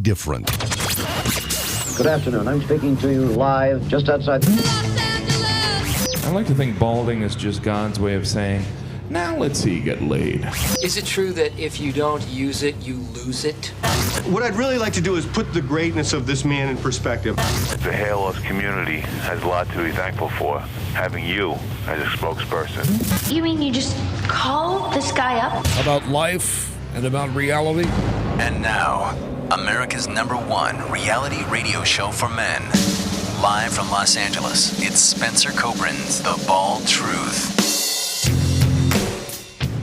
different. Good afternoon. I'm speaking to you live just outside I like to think balding is just God's way of saying, now let's see you get laid. Is it true that if you don't use it, you lose it? What I'd really like to do is put the greatness of this man in perspective. The hairloss community has a lot to be thankful for, having you as a spokesperson. You mean you just call this guy up? About life and about reality. And now, America's #1 reality radio show for men. Live from Los Angeles, it's Spencer Kobren's The Bald Truth.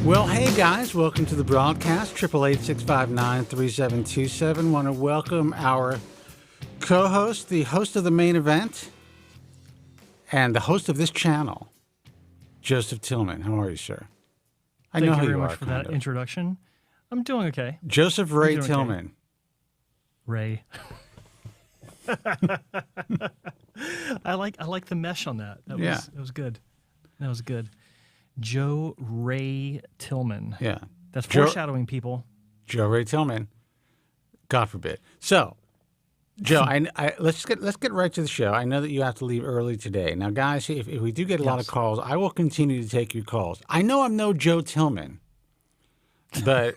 Well, hey guys, welcome to the broadcast, 888-659-3727. Want to welcome our co-host, the host of the main event, and the host of this channel, Joseph Tillman. How are you, sir? Thank you very much for that introduction. I'm doing okay. Joseph Ray Tillman. Okay. Ray. I like the mesh on that. That was good. That was good. Joe Ray Tillman. Yeah. That's foreshadowing, people. Joe Ray Tillman. God forbid. So, Joe, let's get right to the show. I know that you have to leave early today. Now, guys, if we do get a lot of calls, I will continue to take your calls. I know I'm no Joe Tillman, but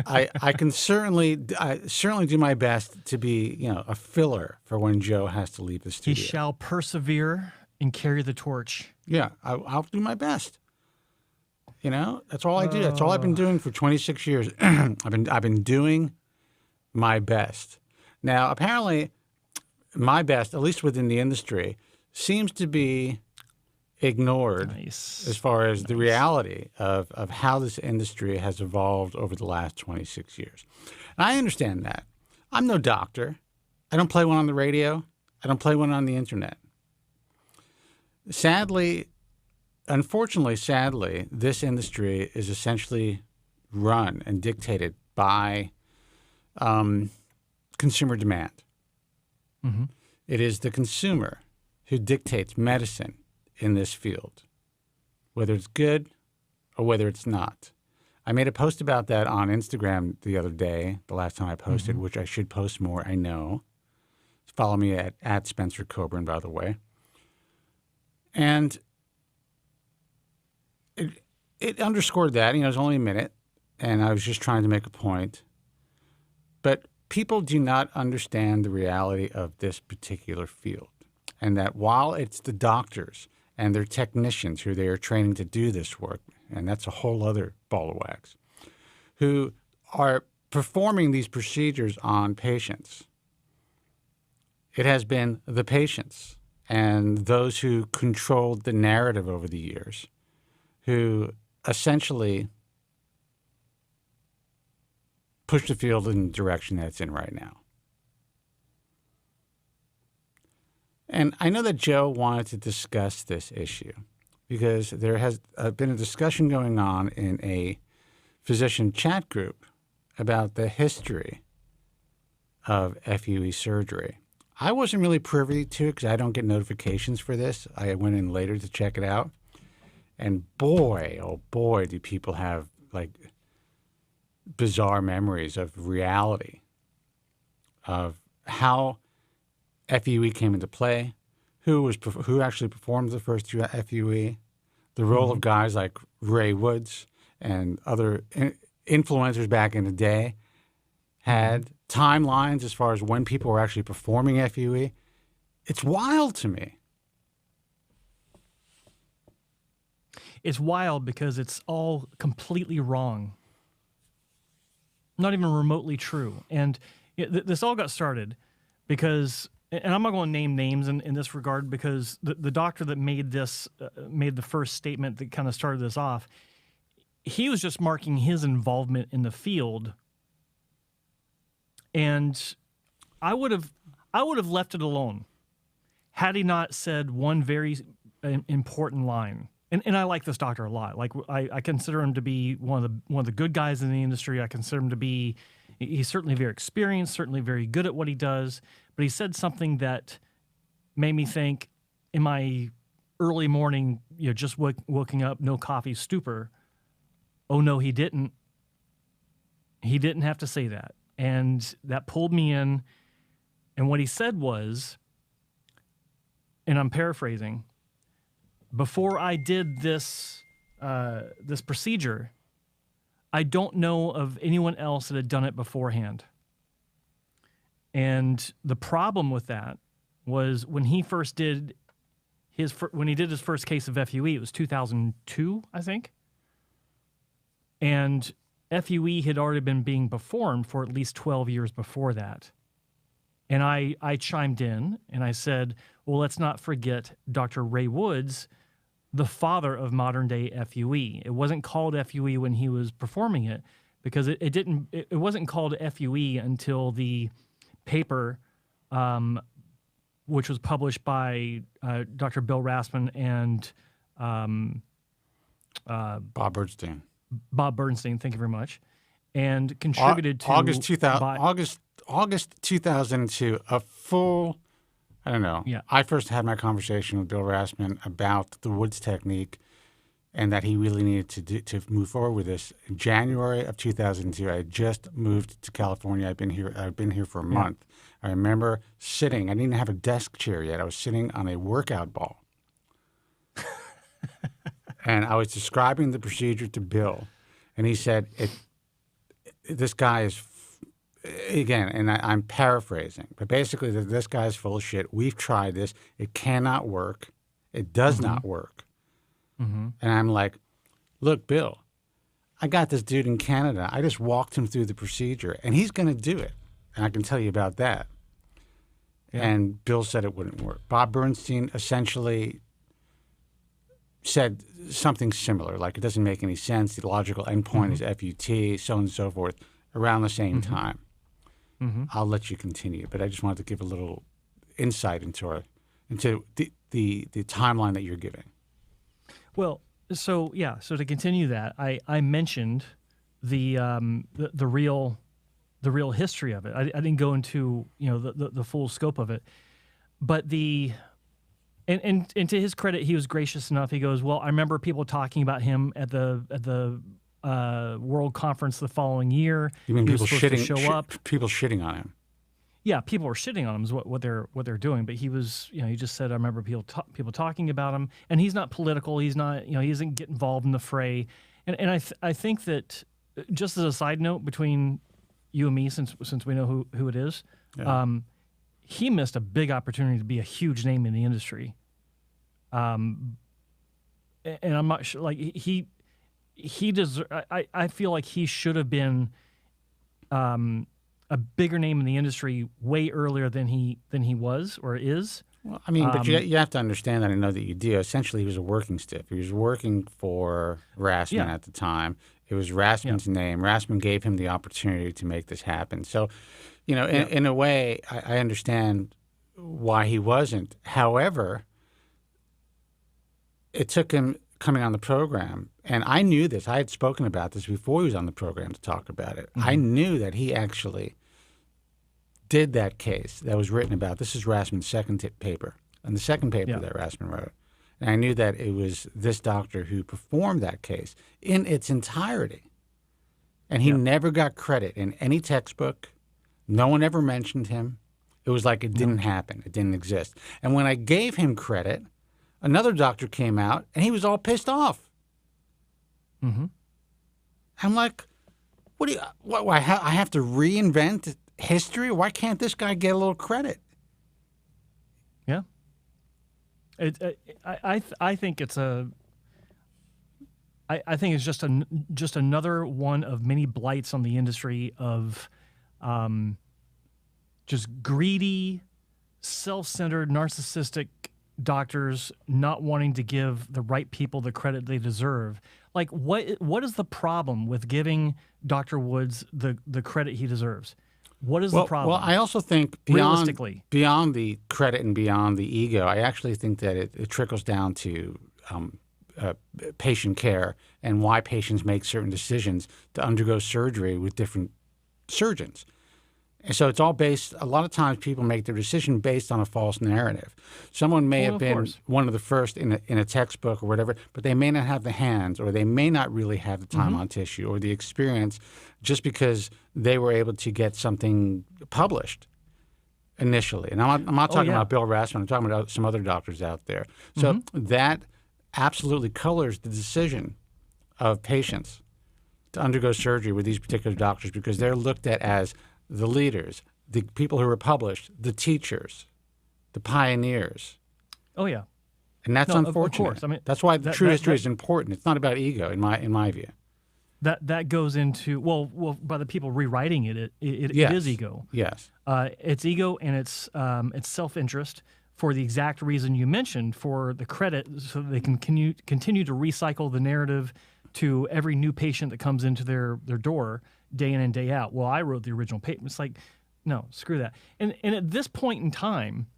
I can certainly do my best to be, a filler for when Joe has to leave the studio. He shall persevere and carry the torch. Yeah, I'll do my best. That's all I do. That's all I've been doing for 26 years. I've been doing my best. Now, apparently, my best, at least within the industry, seems to be ignored as far as the reality of how this industry has evolved over the last 26 years. And I understand that. I'm no doctor. I don't play one on the radio. I don't play one on the internet. Unfortunately, sadly, this industry is essentially run and dictated by consumer demand. Mm-hmm. It is the consumer who dictates medicine in this field, whether it's good or whether it's not. I made a post about that on Instagram the other day, the last time I posted, which I should post more, I know. Follow me at Spencer Kobren, by the way. And it underscored that. It was only a minute, and I was just trying to make a point. But people do not understand the reality of this particular field, and that while it's the doctors and their technicians who they are training to do this work, and that's a whole other ball of wax, who are performing these procedures on patients, it has been the patients and those who controlled the narrative over the years who essentially push the field in the direction that it's in right now. And I know that Joe wanted to discuss this issue because there has been a discussion going on in a physician chat group about the history of FUE surgery. I wasn't really privy to it because I don't get notifications for this. I went in later to check it out. And boy, oh boy, do people have bizarre memories of reality, of how FUE came into play, who actually performed the first FUE, the role of guys like Ray Woods and other influencers back in the day had timelines as far as when people were actually performing FUE. It's wild to me. It's wild because it's all completely wrong. Not even remotely true. And this all got started because, and I'm not going to name names in this regard because the doctor that made this, made the first statement that kind of started this off, he was just marking his involvement in the field. And I would have left it alone had he not said one very important line. And I like this doctor a lot. I consider him to be one of the good guys in the industry. I consider him to be, he's certainly very experienced, certainly very good at what he does. But he said something that made me think, in my early morning, just waking up, no coffee stupor. Oh no, he didn't. He didn't have to say that. and that pulled me in. And what he said was, and I'm paraphrasing, before I did this this procedure, I don't know of anyone else that had done it beforehand. And the problem with that was when he first did his first case of FUE, it was 2002, I think. And FUE had already been being performed for at least 12 years before that. And I chimed in and I said, well, let's not forget Dr. Ray Woods, the father of modern day FUE. It wasn't called FUE when he was performing it because it wasn't called FUE until the paper, which was published by Dr. Bill Rasman and Bob Bernstein. Bob Bernstein, thank you very much, and contributed to August 2002, a full, I don't know. Yeah. I first had my conversation with Bill Rasman about the Woods technique and that he really needed to move forward with this. In January of 2002, I had just moved to California. I'd been here for a month. I remember sitting, I didn't have a desk chair yet. I was sitting on a workout ball. And I was describing the procedure to Bill, and he said, this guy is, again, and I'm paraphrasing, but basically this guy's full of shit. We've tried this. It cannot work. It does not work. And I'm like, look, Bill, I got this dude in Canada. I just walked him through the procedure, and he's going to do it. And I can tell you about that. Yeah. And Bill said it wouldn't work. Bob Bernstein essentially said something similar, like it doesn't make any sense. The logical endpoint is FUT, so on and so forth, around the same time. I'll let you continue, but I just wanted to give a little insight into the timeline that you're giving. Well, so to continue that, I mentioned the real history of it. I didn't go into the full scope of it, but and to his credit, he was gracious enough. He goes, well, I remember people talking about him at the World Conference the following year. You mean people show up? People shitting on him. Yeah, people were shitting on him is what they're doing. But he was, he just said, I remember people talking about him, and he's not political. He's not, he doesn't get involved in the fray. And I think that just as a side note between you and me, since we know who it is, he missed a big opportunity to be a huge name in the industry. And I'm not sure, like he I feel like he should have been a bigger name in the industry way earlier than he was or is. Well, I mean, but you have to understand that. I know that you do. Essentially, he was a working stiff. He was working for Rasman at the time. It was Rasman's name. Rasman gave him the opportunity to make this happen. So, in a way, I understand why he wasn't. However, it took him coming on the program, and I knew this. I had spoken about this before he was on the program to talk about it. I knew that he actually did that case that was written about. This is Rasman's second paper, and the second paper that Rasman wrote. And I knew that it was this doctor who performed that case in its entirety. And he never got credit in any textbook. No one ever mentioned him. It was like it didn't happen. It didn't exist. And when I gave him credit, another doctor came out, and he was all pissed off. I'm like, what do you? What, I have to reinvent history? Why can't this guy get a little credit? Yeah. I think it's I think it's just another one of many blights on the industry of just greedy, self-centered, narcissistic doctors not wanting to give the right people the credit they deserve. Like, what is the problem with giving Dr. Woods the credit he deserves? What is the problem? Well, I also think beyond the credit and beyond the ego, I actually think that it trickles down to patient care and why patients make certain decisions to undergo surgery with different surgeons. And so it's all based, a lot of times people make their decision based on a false narrative. Someone may have been one of the first in a textbook or whatever, but they may not have the hands, or they may not really have the time on tissue or the experience just because they were able to get something published initially. And I'm not talking about Bill Rasmussen, I'm talking about some other doctors out there. So that absolutely colors the decision of patients to undergo surgery with these particular doctors, because they're looked at as the leaders, the people who were published, the teachers, the pioneers. Oh yeah, and that's unfortunate. Of course. I mean, that's why the true history is important. It's not about ego, in my view. That goes into well by the people rewriting it is ego. Yes, it's ego, and it's self-interest for the exact reason you mentioned, for the credit, so they can continue to recycle the narrative to every new patient that comes into their door day in and day out. Well, I wrote the original paper. It's like, no, screw that. And at this point in time,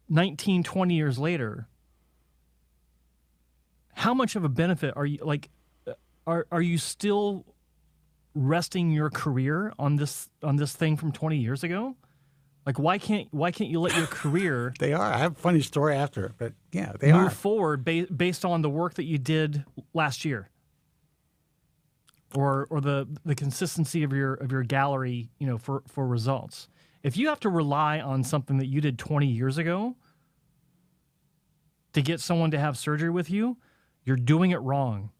19, 20 years later, how much of a benefit are you, like, are you still resting your career on this thing from 20 years ago? Like, why can't you let your career They are. I have a funny story after, but yeah, they move are. forward based on the work that you did last year, or the consistency of your gallery, for results. If you have to rely on something that you did 20 years ago to get someone to have surgery with you, you're doing it wrong.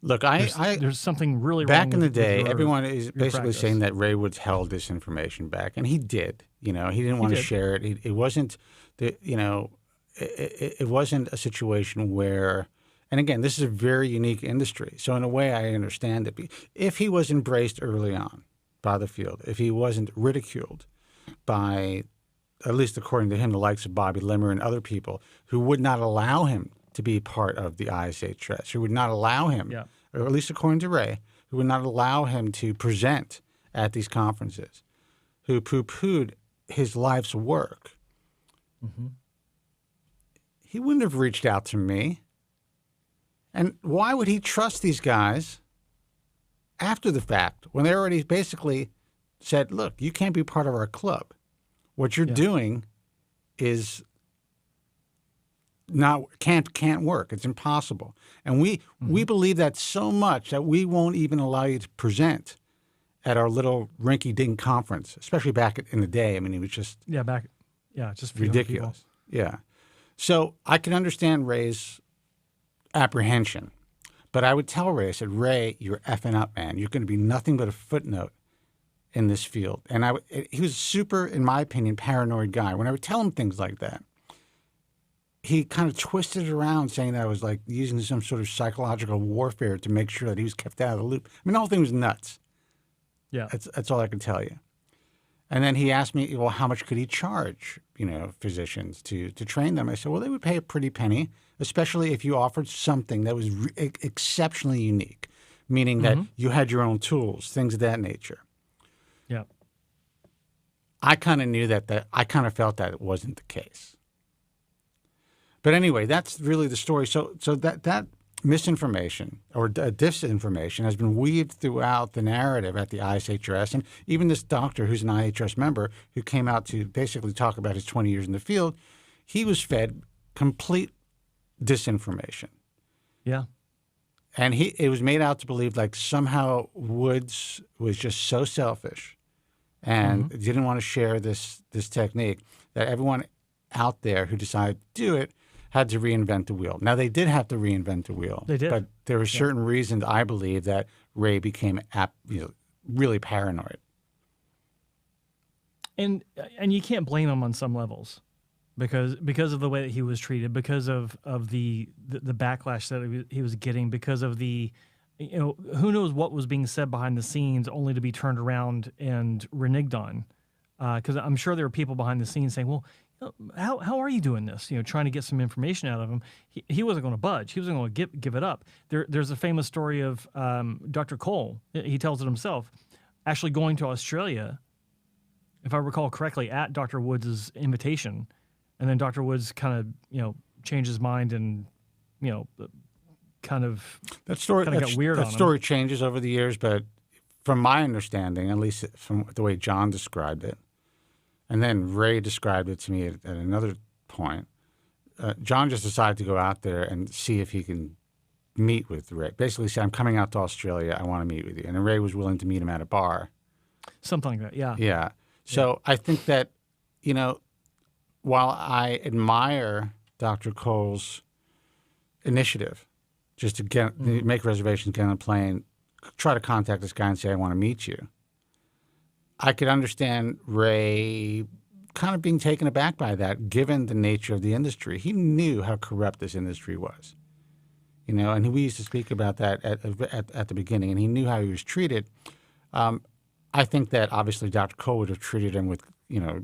Look, there's something really back wrong in the with day. your Everyone is basically practice. saying that Ray Woods held this information back, and he did. He didn't want to share it. It wasn't it wasn't a situation where. And again, this is a very unique industry. So in a way, I understand it. If he was embraced early on by the field, if he wasn't ridiculed by, at least according to him, the likes of Bobby Limmer and other people who would not allow him to be part of the ISHS, who would not allow him, or at least according to Ray, who would not allow him to present at these conferences, who poo-pooed his life's work, he wouldn't have reached out to me. And why would he trust these guys after the fact when they already basically said, look, you can't be part of our club. What you're doing is can't work. It's impossible. And we believe that so much that we won't even allow you to present at our little rinky-dink conference, especially back in the day. I mean, it was just just ridiculous. Yeah. So I can understand Ray's apprehension, but I would tell Ray, I said, Ray, you're effing up, man. You're going to be nothing but a footnote in this field. And he was a super, in my opinion, paranoid guy. When I would tell him things like that, he kind of twisted it around, saying that I was like using some sort of psychological warfare to make sure that he was kept out of the loop. I mean, the whole thing was nuts. Yeah. That's all I can tell you. And then he asked me, well, how much could he charge, physicians to train them? I said, well, they would pay a pretty penny, especially if you offered something that was exceptionally unique, meaning that you had your own tools, things of that nature. Yeah. I kind of knew that I kind of felt that it wasn't the case. But anyway, that's really the story. So that misinformation or disinformation has been weaved throughout the narrative at the ISHRS. And even this doctor who's an IHRS member who came out to basically talk about his 20 years in the field, he was fed complete disinformation. Yeah. And it was made out to believe like somehow Woods was just so selfish and didn't want to share this technique that everyone out there who decided to do it had to reinvent the wheel. Now, they did have to reinvent the wheel. They did. But there were certain reasons, I believe, that Ray became really paranoid. And you can't blame him on some levels because of the way that he was treated, because of the backlash that he was getting, because of the, who knows what was being said behind the scenes only to be turned around and reneged on. Because I'm sure there were people behind the scenes saying, well, how are you doing this? Trying to get some information out of him. He wasn't going to budge. He wasn't going to give it up. There's a famous story of Dr. Cole. He tells it himself, actually going to Australia, if I recall correctly, at Dr. Woods' invitation, and then Dr. Woods kind of changed his mind and kind of that story got weird on him. That story changes over the years, but from my understanding, at least from the way John described it, and then Ray described it to me at another point, John just decided to go out there and see if he can meet with Ray. Basically say, I'm coming out to Australia. I want to meet with you. And then Ray was willing to meet him at a bar. Something like that, yeah. Yeah. So I think that, while I admire Dr. Cole's initiative, just to make reservations, get on a plane, try to contact this guy and say, I want to meet you, I could understand Ray kind of being taken aback by that, given the nature of the industry. He knew how corrupt this industry was, and we used to speak about that at the beginning, and he knew how he was treated. I think that obviously Dr. Cole would have treated him with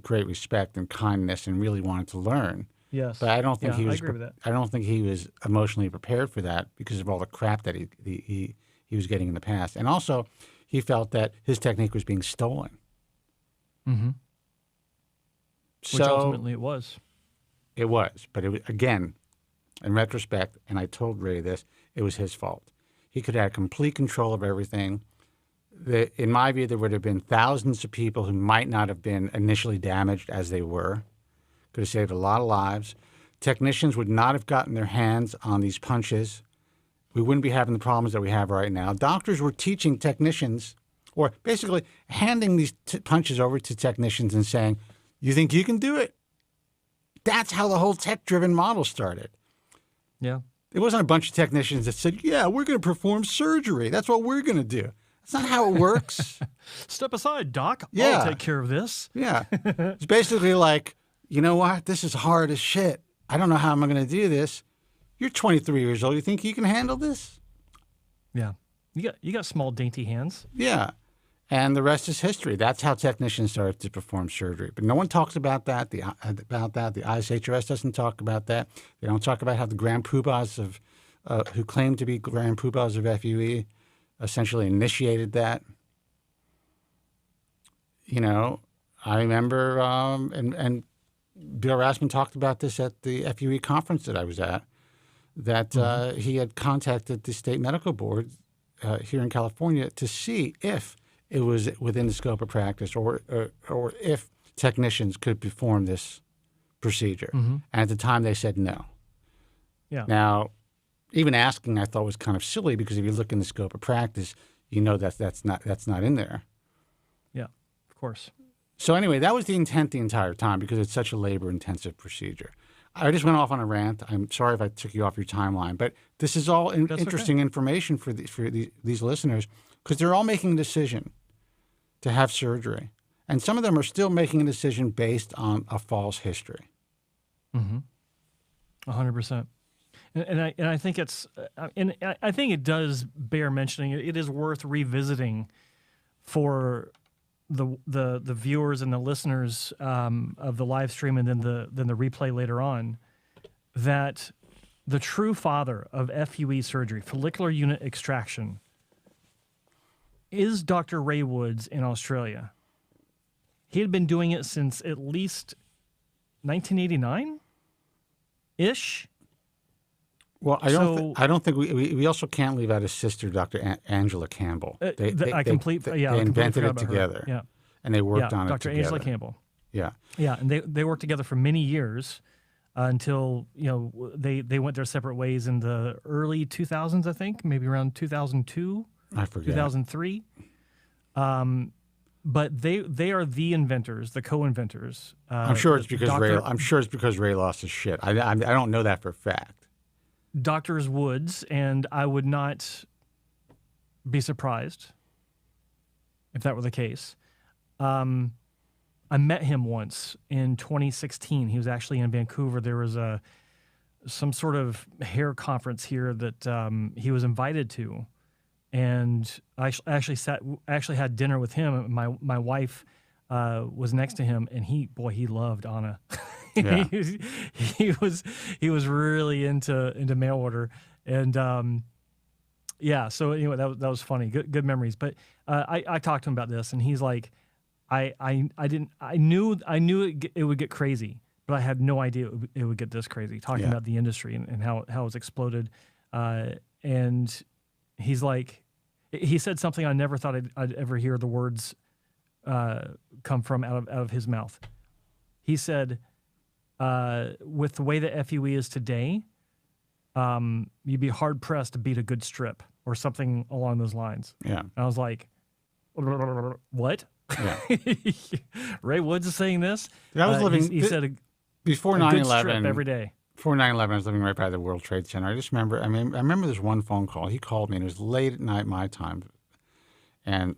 great respect and kindness and really wanted to learn. Yes, but I don't think he was. I agree with that. I don't think he was emotionally prepared for that because of all the crap that he was getting in the past, and also he felt that his technique was being stolen. Mm-hmm. Which ultimately it was. It was, but it was, again, in retrospect, and I told Ray this, it was his fault. He could have had complete control of everything. In my view, there would have been thousands of people who might not have been initially damaged as they were. Could have saved a lot of lives. Technicians would not have gotten their hands on these punches. We wouldn't be having the problems that we have right now. Doctors were teaching technicians, or basically handing these punches over to technicians and saying, you think you can do it? That's how the whole tech-driven model started. Yeah. It wasn't a bunch of technicians that said, yeah, we're going to perform surgery. That's what we're going to do. That's not how it works. Step aside, Doc. Yeah. I'll take care of this. Yeah. It's basically like, you know what? This is hard as shit. I don't know how I'm going to do this. You're 23 years old. You think you can handle this? Yeah. You got small, dainty hands. Yeah. And the rest is history. That's how technicians started to perform surgery. But no one talks about that. The ISHRS doesn't talk about that. They don't talk about how the grand poobahs who claim to be grand poobahs of FUE essentially initiated that. I remember, and Bill Rasmussen talked about this at the FUE conference that I was at, that he had contacted the state medical board here in California to see if it was within the scope of practice or if technicians could perform this procedure. Mm-hmm. And at the time they said no. Yeah. Now, even asking I thought was kind of silly because if you look in the scope of practice, that's not in there. Yeah, of course. So anyway, that was the intent the entire time because it's such a labor-intensive procedure. I just went off on a rant. I'm sorry if I took you off your timeline, but this is all interesting information for these listeners because they're all making a decision to have surgery. And some of them are still making a decision based on a false history. Mm-hmm. 100%. And I think I think it does bear mentioning. It is worth revisiting for the viewers and the listeners of the live stream and then the replay later on, that the true father of FUE surgery, follicular unit extraction, is Dr. Ray Woods in Australia. He had been doing it since at least 1989-ish. Well, I don't think we also can't leave out his sister, Dr. Angela Campbell. They invented it together. Yeah. And they worked on it Dr. together. Angela Campbell. Yeah. Yeah, and they worked together for many years until they went their separate ways in the early 2000s, I think, maybe around 2002. I forget. 2003. But they are the inventors, the co-inventors. I'm sure it's because Ray lost his shit. I don't know that for a fact. Doctors Woods, and I would not be surprised if that were the case. I met him once in 2016. He was actually in Vancouver. There was some sort of hair conference here that he was invited to, and I actually had dinner with him. My wife was next to him, and he loved Anna. Yeah. he was really into mail order, and so anyway, that was funny. Good memories. But I talked to him about this, and he's like, I knew it would get crazy, but I had no idea it would get this crazy. Talking about the industry and how it's exploded, and he's like, He said something I never thought I'd ever hear the words come from out of his mouth. He said, with the way that FUE is today, you'd be hard pressed to beat a good strip or something along those lines. Yeah. And I was like, what? Yeah. Ray Woods is saying this? I was living. He said before a good 9/11 strip every day. Before 9/11, I was living right by the World Trade Center. I just remember. I remember this one phone call. He called me, and it was late at night my time, and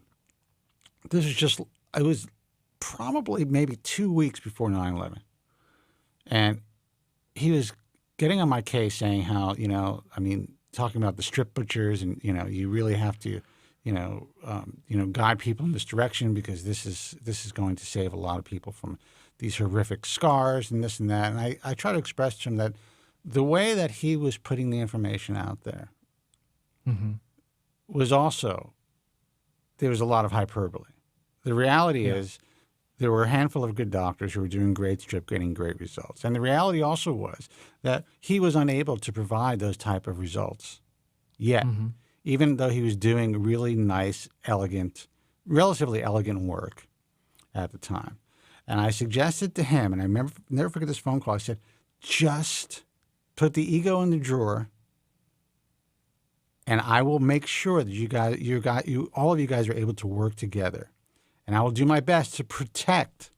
this is just. It was probably maybe 2 weeks before 9/11, and he was getting on my case, saying how talking about the strip butchers, and you really have to. Guide people in this direction because this is going to save a lot of people from these horrific scars and this and that. And I try to express to him that the way that he was putting the information out there was also, there was a lot of hyperbole. The reality is there were a handful of good doctors who were doing great strip, getting great results. And the reality also was that he was unable to provide those type of results yet. Even though he was doing really nice, elegant, relatively elegant work at the time. And I suggested to him, and I never forget this phone call, I said, just put the ego in the drawer, and I will make sure that all of you guys are able to work together. And I will do my best to protect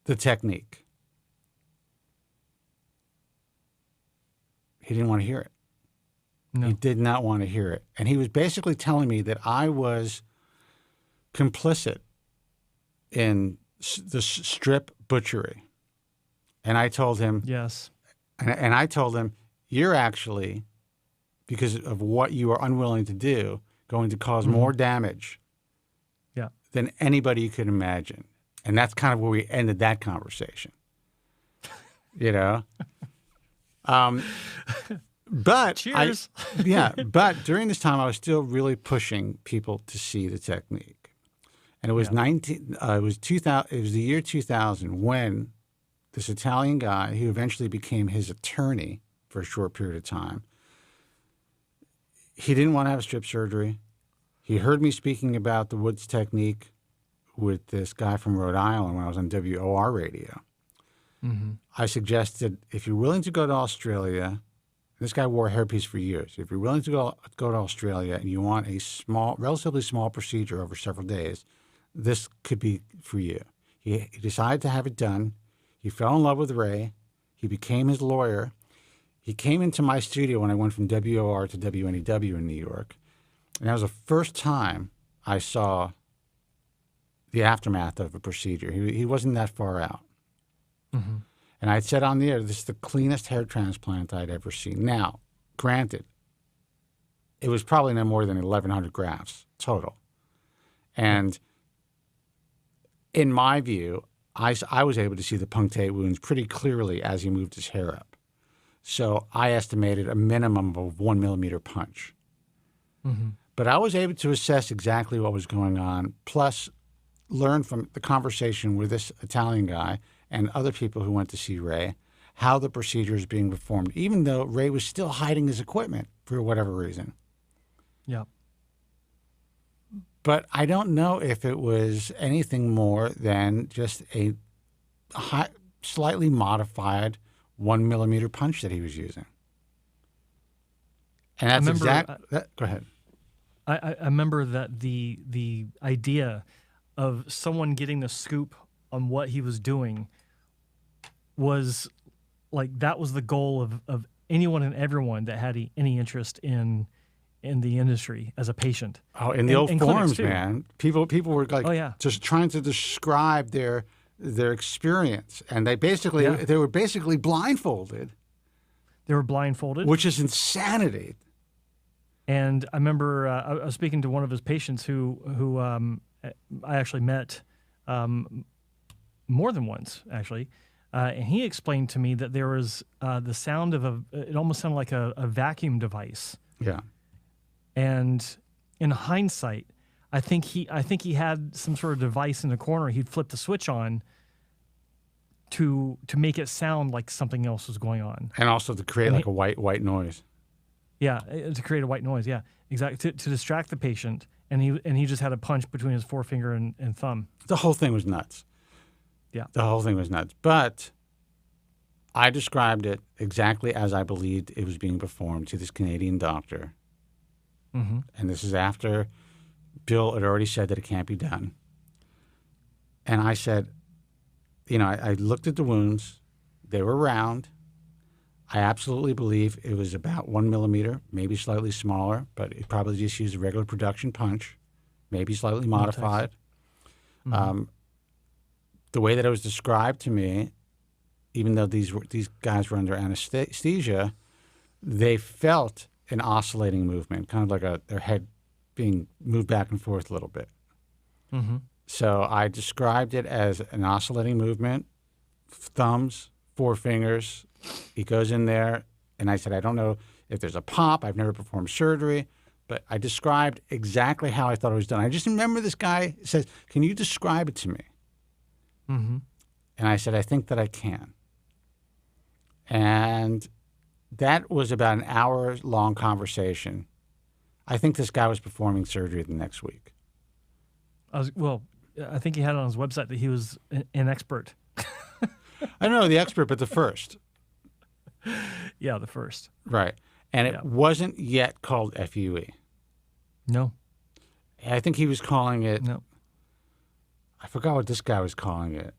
the technique. He didn't want to hear it. No. He did not want to hear it. And he was basically telling me that I was complicit in the strip butchery. And I told him... Yes. And I told him, you're actually, because of what you are unwilling to do, going to cause more damage than anybody could imagine. And that's kind of where we ended that conversation. But cheers. But during this time, I was still really pushing people to see the technique, and it was it was the year 2000 when this Italian guy, who eventually became his attorney for a short period of time, he didn't want to have strip surgery. He heard me speaking about the Woods technique with this guy from Rhode Island when I was on WOR radio. I suggested, if you're willing to go to Australia. This guy wore hairpiece for years. If you're willing to go to Australia and you want a relatively small procedure over several days, this could be for you. He decided to have it done. He fell in love with Ray. He became his lawyer. He came into my studio when I went from WOR to WNEW in New York. And that was the first time I saw the aftermath of a procedure. He wasn't that far out. And I said on the air, this is the cleanest hair transplant I'd ever seen. Now, granted, it was probably no more than 1,100 grafts total. And in my view, I was able to see the punctate wounds pretty clearly as he moved his hair up. So I estimated a minimum of 1 millimeter punch. But I was able to assess exactly what was going on, plus learn from the conversation with this Italian guy and other people who went to see Ray, how the procedure is being performed, even though Ray was still hiding his equipment for whatever reason. Yeah. But I don't know if it was anything more than just a slightly modified 1 millimeter punch that he was using. And that's exactly... Go ahead. I remember that the idea of someone getting the scoop on what he was doing was like, that was the goal of anyone and everyone that had any interest in the industry as a patient. Oh, in the old forums, man, people were like, just trying to describe their experience, and they were basically blindfolded. They were blindfolded, which is insanity. And I remember I was speaking to one of his patients who I actually met more than once, actually. And he explained to me that there was the sound of it almost sounded like a vacuum device. Yeah. And in hindsight, I think he had some sort of device in the corner. He'd flip the switch on to make it sound like something else was going on. And also to create like a white noise. Yeah, to create a white noise. Yeah, exactly. To distract the patient, and he just had a punch between his forefinger and thumb. The whole thing was nuts. Yeah. The whole thing was nuts. But I described it exactly as I believed it was being performed to this Canadian doctor. Mm-hmm. And this is after Bill had already said that it can't be done. And I said, I looked at the wounds. They were round. I absolutely believe it was about 1 millimeter, maybe slightly smaller, but it probably just used a regular production punch, maybe slightly modified. Mm-hmm. The way that it was described to me, even though these guys were under anesthesia, they felt an oscillating movement, kind of like their head being moved back and forth a little bit. Mm-hmm. So I described it as an oscillating movement, thumbs, forefingers. He goes in there, and I said, I don't know if there's a pop. I've never performed surgery, but I described exactly how I thought it was done. I just remember this guy says, can you describe it to me? Mm-hmm. And I said, I think that I can. And that was about an hour-long conversation. I think this guy was performing surgery the next week. I think he had on his website that he was an expert. I don't know the expert, but the first. Yeah, the first. Right. And it wasn't yet called FUE. No. I think he was calling it. No. I forgot what this guy was calling it.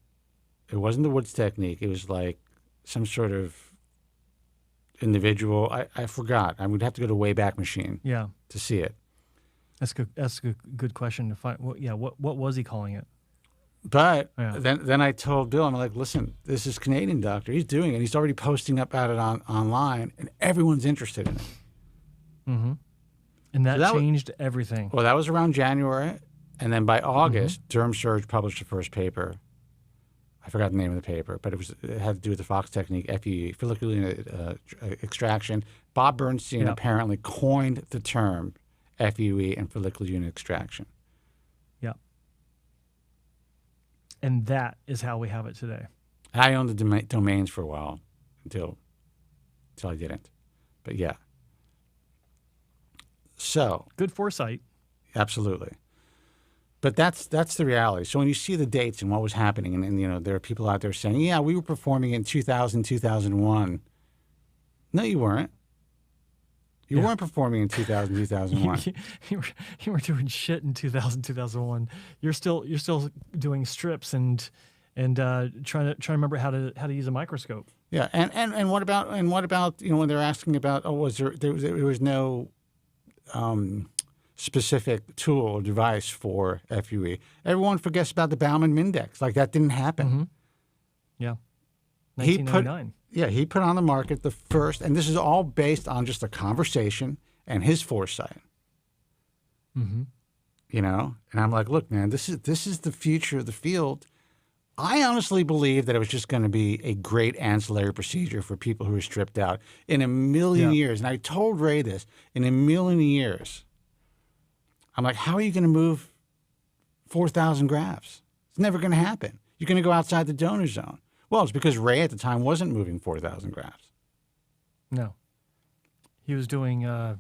It wasn't the Woods technique. It was like some sort of individual. I forgot. I would have to go to Wayback Machine. Yeah. To see it. That's good. That's a good question to find. What was he calling it? But then I told Bill, I'm like, listen, this is Canadian doctor. He's doing it. He's already posting about it online, and everyone's interested in it. Mm-hmm. And that changed everything. Well, that was around January, and then by August, Derm Surge published the first paper. I forgot the name of the paper, but it had to do with the Fox technique, FUE, follicular unit extraction. Bob Bernstein apparently coined the term FUE and follicular unit extraction. Yeah. And that is how we have it today. I owned the domains for a while until I didn't. But yeah. So. Good foresight. Absolutely. But that's the reality. So when you see the dates and what was happening, and there are people out there saying, yeah, we were performing in 2000, 2001. No, you weren't. You weren't performing in 2000, 2001. you were doing shit in 2000, 2001. You're still doing strips and trying to remember how to use a microscope. Yeah, and what about when they're asking about there was no specific tool or device for FUE. Everyone forgets about the Baumann Mindex. Like that didn't happen. Mm-hmm. Yeah. 1999. He put on the market the first, and this is all based on just a conversation and his foresight. Mm-hmm. And I'm like, look, man, this is the future of the field. I honestly believe that it was just going to be a great ancillary procedure for people who are stripped out in a million years. And I told Ray this, in a million years. I'm like, how are you going to move 4,000 grafts? It's never going to happen. You're going to go outside the donor zone. Well, it's because Ray at the time wasn't moving 4,000 grafts. No. He was doing, I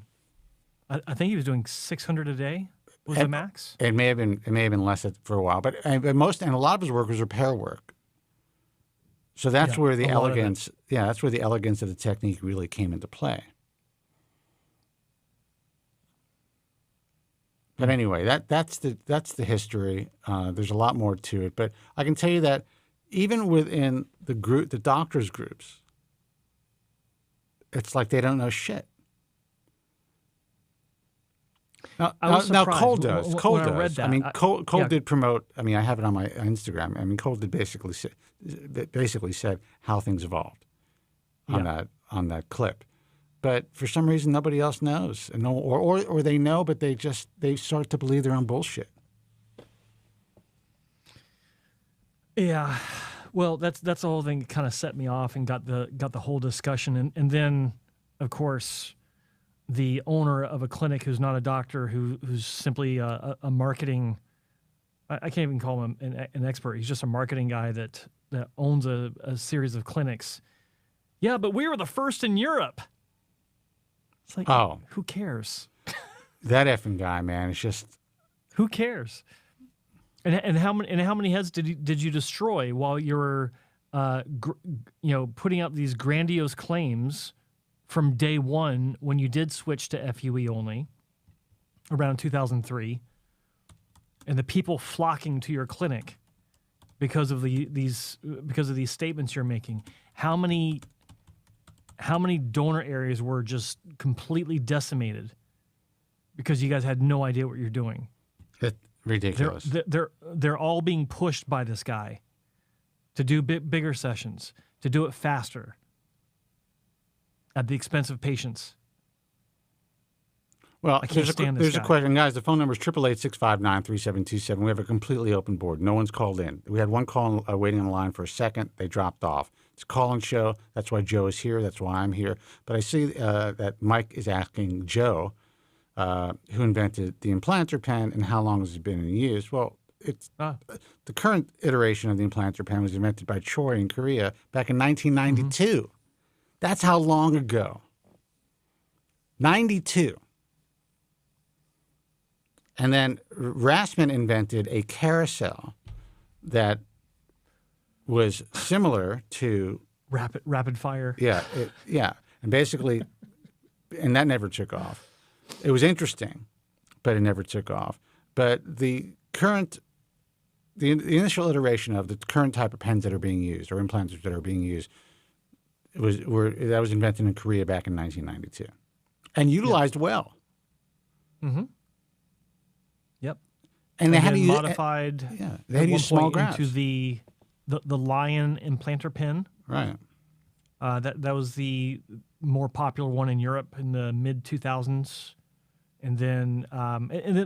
think he was doing 600 a day was the max? It may have been less for a while, but a lot of his work was repair work. So that's where the elegance, that's where the elegance of the technique really came into play. But anyway, that's the history. There's a lot more to it, but I can tell you that even within the doctors' groups, it's like they don't know shit. Now Cole does. Cole does. I read that. I mean, Cole did promote. I mean, I have it on my Instagram. I mean, Cole did basically said how things evolved on that clip. But for some reason, nobody else knows, or they know, but they start to believe their own bullshit. Yeah, well, that's the whole thing that kind of set me off and got the whole discussion, and then, of course, the owner of a clinic who's not a doctor, who's simply a marketing. I can't even call him an expert. He's just a marketing guy that owns a series of clinics. Yeah, but we were the first in Europe. It's like, who cares? That effing guy, man, it's just who cares? And how many heads did you destroy while you were putting out these grandiose claims from day one when you did switch to FUE only around 2003, and the people flocking to your clinic because of these statements you're making? How many donor areas were just completely decimated because you guys had no idea what you're doing? It's ridiculous. They're all being pushed by this guy to do bigger sessions, to do it faster at the expense of patients. Well, I can't stand this there's guy. a question. Guys, the phone number is 888-659-3727. We have a completely open board. No one's called in. We had one call waiting on the line for a second. They dropped off. It's a call-in show. That's why Joe is here. That's why I'm here. But I see that Mike is asking Joe, who invented the implanter pen and how long has it been in use. Well, it's the current iteration of the implanter pen was invented by Choi in Korea back in 1992. Mm-hmm. That's how long ago. 92. And then Rassman invented a carousel that was similar to rapid fire. Yeah, and basically, and that never took off. It was interesting, but it never took off. But the initial iteration of the current type of pens that are being used or implanters that are being used that was invented in Korea back in 1992, and utilized well. Mm-hmm. Yep. And they had to use modified. They had to use small grafts into the Lion implanter pen. Right. That was the more popular one in Europe in the mid 2000s, and then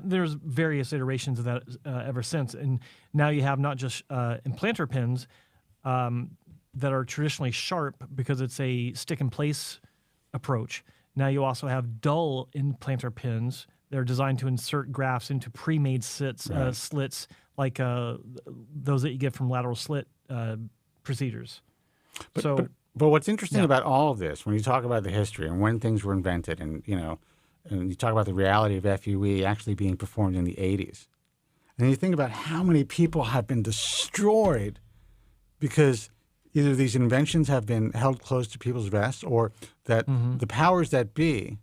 there's various iterations of that ever since. And now you have not just implanter pens that are traditionally sharp because it's a stick in place approach. Now you also have dull implanter pens that are designed to insert grafts into pre-made slits like those that you get from lateral slit procedures. But what's interesting about all of this, when you talk about the history and when things were invented, and you talk about the reality of FUE actually being performed in the 80s, and you think about how many people have been destroyed because either these inventions have been held close to people's vests or that the powers that be,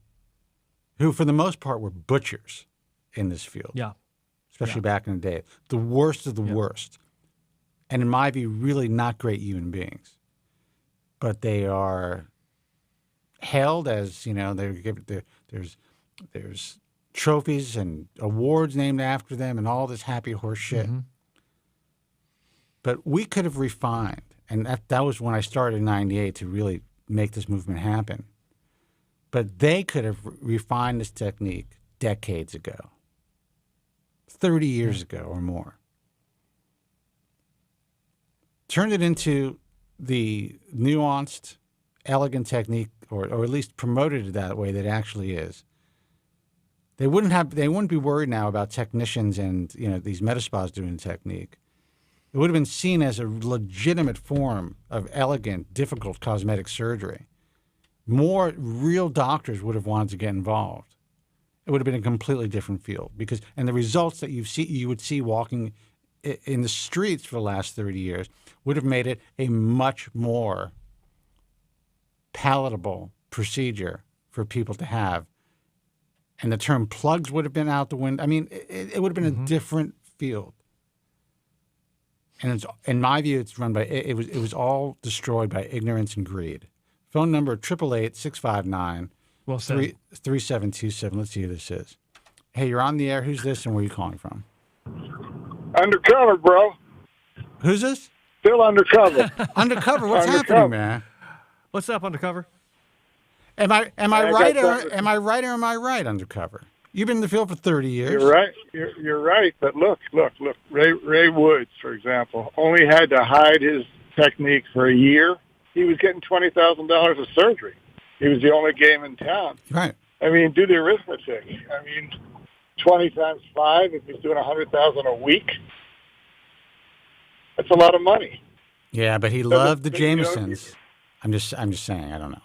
who for the most part were butchers in this field, especially back in the day, the worst of the worst, and in my view, really not great human beings. But they are hailed as, there's trophies and awards named after them and all this happy horse shit. Mm-hmm. But we could have refined, and that was when I started in 98 to really make this movement happen. But they could have refined this technique decades ago, 30 years ago or more. Turned it into the nuanced, elegant technique, or at least promoted it that way that it actually is. They wouldn't be worried now about technicians and these metaspas doing the technique. It would have been seen as a legitimate form of elegant, difficult cosmetic surgery. More real doctors would have wanted to get involved. It would have been a completely different field and the results that you would see walking in the streets for the last 30 years would have made it a much more palatable procedure for people to have. And the term plugs would have been out the window. I mean, it would have been a different field. And in my view, it's run by it was all destroyed by ignorance and greed. Phone number 888-659-3727. Let's see who this is. Hey, you're on the air. Who's this and where are you calling from? Undercover, bro. Who's this? Still undercover. Undercover. What's happening, man? What's up, Undercover? Am I right or am I right, Undercover? You've been in the field for 30 years. You're right. You're right. But look. Ray Woods, for example, only had to hide his technique for a year. He was getting $20,000 of surgery. He was the only game in town. Right. I mean, do the arithmetic. 20 times 5, if he's doing $100,000 a week, that's a lot of money. Yeah, but he loved the Jamesons. I'm just saying. I don't know.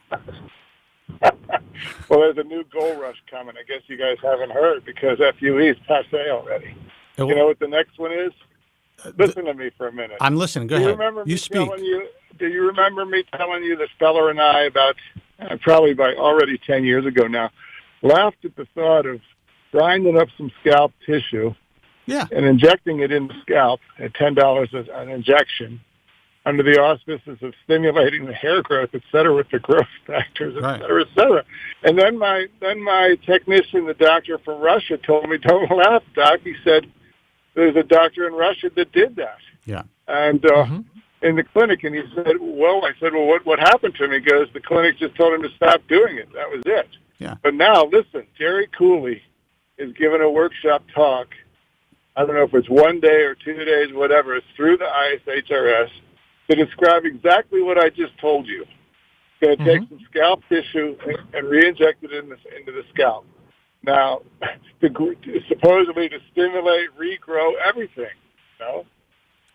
Well, there's a new gold rush coming. I guess you guys haven't heard because FUE is passé already. You know what the next one is? Listen to me for a minute. I'm listening. Go do ahead. You remember you me speak. Do you remember me telling you that Speller and I about probably by already 10 years ago now laughed at the thought of grinding up some scalp tissue and injecting it in the scalp at $10 an injection under the auspices of stimulating the hair growth, et cetera, with the growth factors, et cetera, et cetera. And then my technician, the doctor from Russia, told me, "Don't laugh, Doc." He said, "There's a doctor in Russia that did that." Yeah. And in the clinic, and he said, "Well," I said, "Well, what happened to him?" He goes, "The clinic just told him to stop doing it. That was it." Yeah. But now, listen, Jerry Cooley is giving a workshop talk. I don't know if it's 1 day or 2 days, whatever. It's through the ISHRS to describe exactly what I just told you. It's going to take some scalp tissue and re-inject it into the scalp. Now, supposedly to stimulate, regrow everything. You know?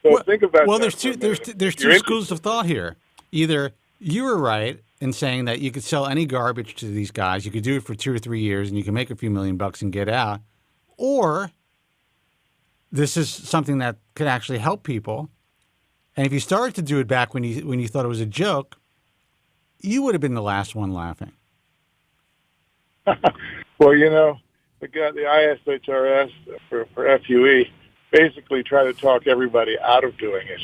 So think about that. There's two schools of thought here. Either you were right in saying that you could sell any garbage to these guys, you could do it for 2 or 3 years, and you can make a few $1 million and get out, or this is something that could actually help people. And if you started to do it back when you thought it was a joke, you would have been the last one laughing. Well, you know, the ISHRS for FUE basically tried to talk everybody out of doing it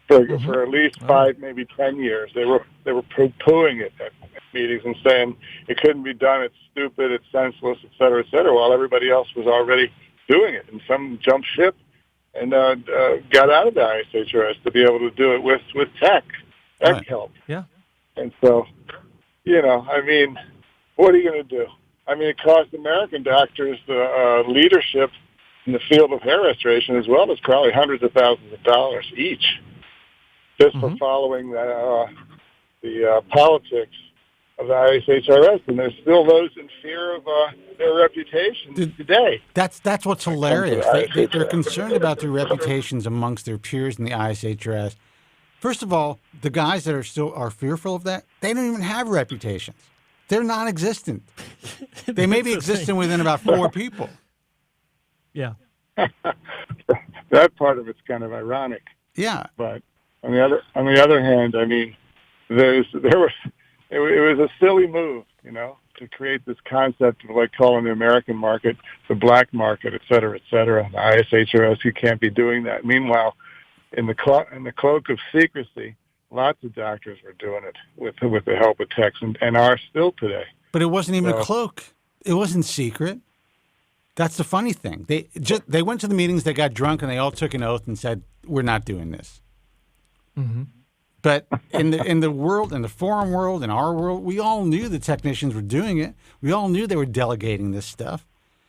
for at least 5, maybe 10 years. They were poo-pooing it at meetings and saying it couldn't be done. It's stupid. It's senseless, et cetera, while everybody else was already doing it. And some jumped ship and got out of the ISHRS to be able to do it with tech help. Yeah. And so, you know, I mean, what are you going to do? I mean, it cost American doctors the leadership in the field of hair restoration as well as probably hundreds of thousands of dollars each just for following the politics of the ISHRS. And there's still those in fear of their reputation today. That's what's hilarious. They're concerned about their reputations amongst their peers in the ISHRS. First of all, the guys that are fearful of that, they don't even have reputations. They're non-existent. They may be existent within about 4 people. Yeah. That part of it's kind of ironic. Yeah. But on the other hand, I mean, it was a silly move, you know, to create this concept of like calling the American market the black market, et cetera, et cetera. The ISHRS, you can't be doing that. Meanwhile, in the cloak of secrecy, lots of doctors were doing it with the help of techs and are still today. But it wasn't even a cloak. It wasn't secret. That's the funny thing. They went to the meetings, they got drunk, and they all took an oath and said, "We're not doing this." Mm-hmm. But in the world, in the forum world, in our world, we all knew the technicians were doing it. We all knew they were delegating this stuff.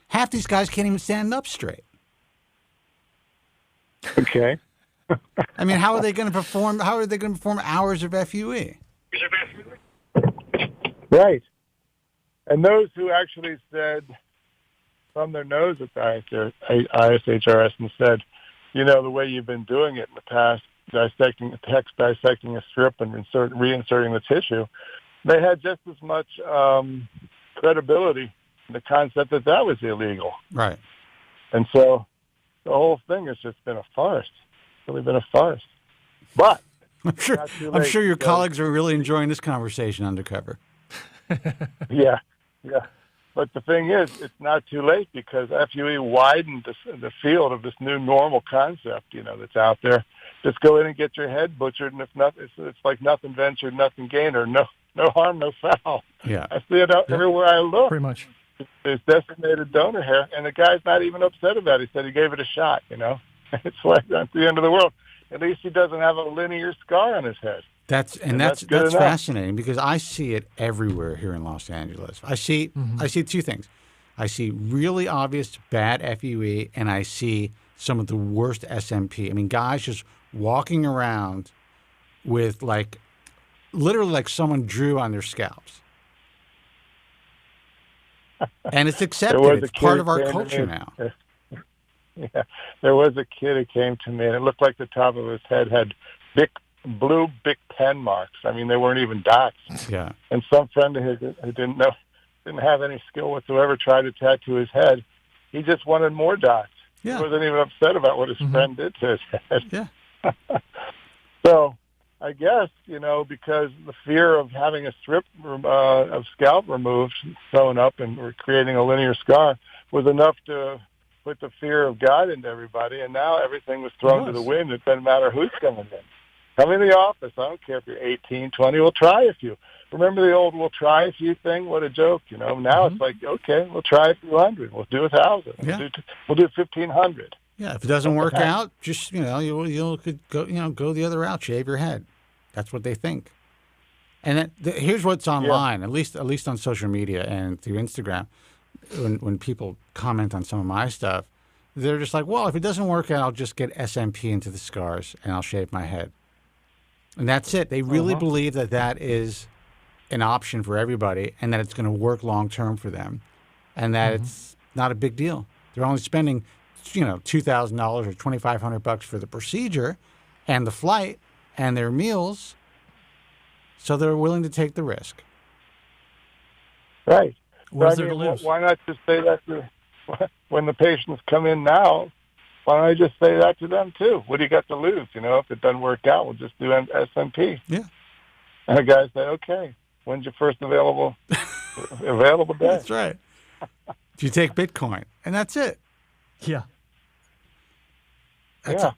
Half these guys can't even stand up straight. Okay. I mean, how are they going to perform? How are they going to perform hours of FUE? Right. And those who actually said, thumbed their nose at the ISHRS and said, you know, the way you've been doing it in the past, dissecting a strip and reinserting the tissue, they had just as much credibility in the concept that was illegal. Right. And so the whole thing has just been a farce. It's really been a farce. But I'm sure your colleagues are really enjoying this conversation, Undercover. Yeah. But the thing is, it's not too late because FUE widened the field of this new normal concept, you know, that's out there. Just go in and get your head butchered, and if nothing, it's like nothing ventured, nothing gained, or no harm, no foul. Yeah, I see it everywhere I look. Pretty much. There's decimated donor hair, and the guy's not even upset about it. He said he gave it a shot. You know, it's like that's the end of the world. At least he doesn't have a linear scar on his head. That's fascinating because I see it everywhere here in Los Angeles. I see 2 things. I see really obvious bad FUE, and I see some of the worst SMP. I mean, guys just walking around with literally like someone drew on their scalps. And it's accepted. It's part of our culture now. Yeah, there was a kid who came to me, and it looked like the top of his head had blue Bic pen marks. I mean, they weren't even dots. Yeah. And some friend of his who didn't know didn't have any skill whatsoever, tried to tattoo his head. He just wanted more dots. Yeah. He wasn't even upset about what his friend did to his head. Yeah. So I guess, because the fear of having a strip of scalp removed, sewn up, and creating a linear scar was enough to put the fear of God into everybody, and now everything was thrown to the wind. It doesn't matter who's coming in. Come in the office. I don't care if you're 18, 20. We'll try a few. Remember the old "we'll try a few" thing? What a joke, Now it's like, okay, we'll try a few hundred. We'll do 1,000. Yeah. We'll do 1,500. Yeah, if it doesn't work out, just you could go the other route, shave your head. That's what they think. And here's what's online, at least on social media and through Instagram. When people comment on some of my stuff, they're just like, well, if it doesn't work out, I'll just get SMP into the scars and I'll shave my head. And that's it. They really believe that is an option for everybody and that it's going to work long term for them and that it's not a big deal. They're only spending, $2,000 or $2,500 for the procedure and the flight and their meals, so they're willing to take the risk. Right. What is there to lose? Why not just say that when the patients come in now? Why don't I just say that to them too? What do you got to lose? If it doesn't work out, we'll just do SMP. Yeah. And the guys say, okay, when's your first available day? That's right. If you take Bitcoin, and that's it. Yeah.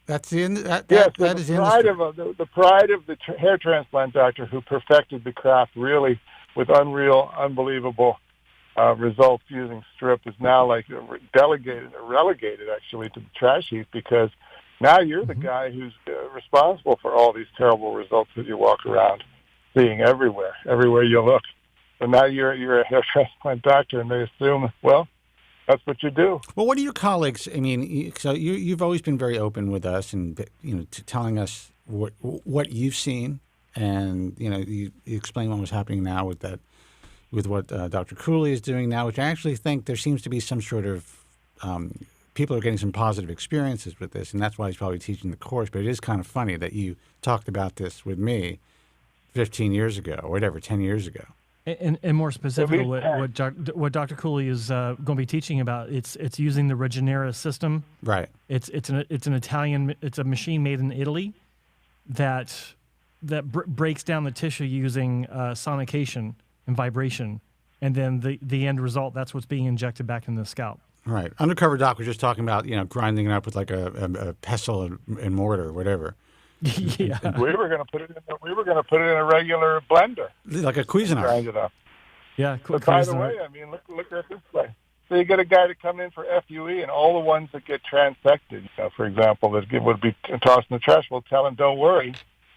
That's the end. That is the pride of the hair transplant doctor who perfected the craft really with unbelievable results using strip is now like relegated actually to the trash heap, because now you're the guy who's responsible for all these terrible results that you walk around seeing everywhere you look. So now you're a hair transplant doctor, and they assume, well, that's what you do. Well, what are your colleagues? I mean, so you've always been very open with us, and telling us what you've seen, and you explain what was happening now with what Dr. Cooley is doing now, which I actually think there seems to be some sort of people are getting some positive experiences with this, and that's why he's probably teaching the course. But it is kind of funny that you talked about this with me 15 years ago, or whatever, 10 years ago. And more specifically, what Dr. Cooley is going to be teaching about, it's using the Regenera system. Right. It's an Italian. It's a machine made in Italy that breaks down the tissue using sonication and vibration, and then the end result, that's what's being injected back in the scalp. Right. Undercover Doc was just talking about grinding it up with like a pestle and mortar or whatever. Yeah. We were going to put it in a regular blender, like a Cuisinart. Grind it up. Yeah. But by the way, I mean, look at it this way. So you get a guy to come in for FUE, and all the ones that get transected, for example, that would be tossed in the trash, we'll tell him, don't worry,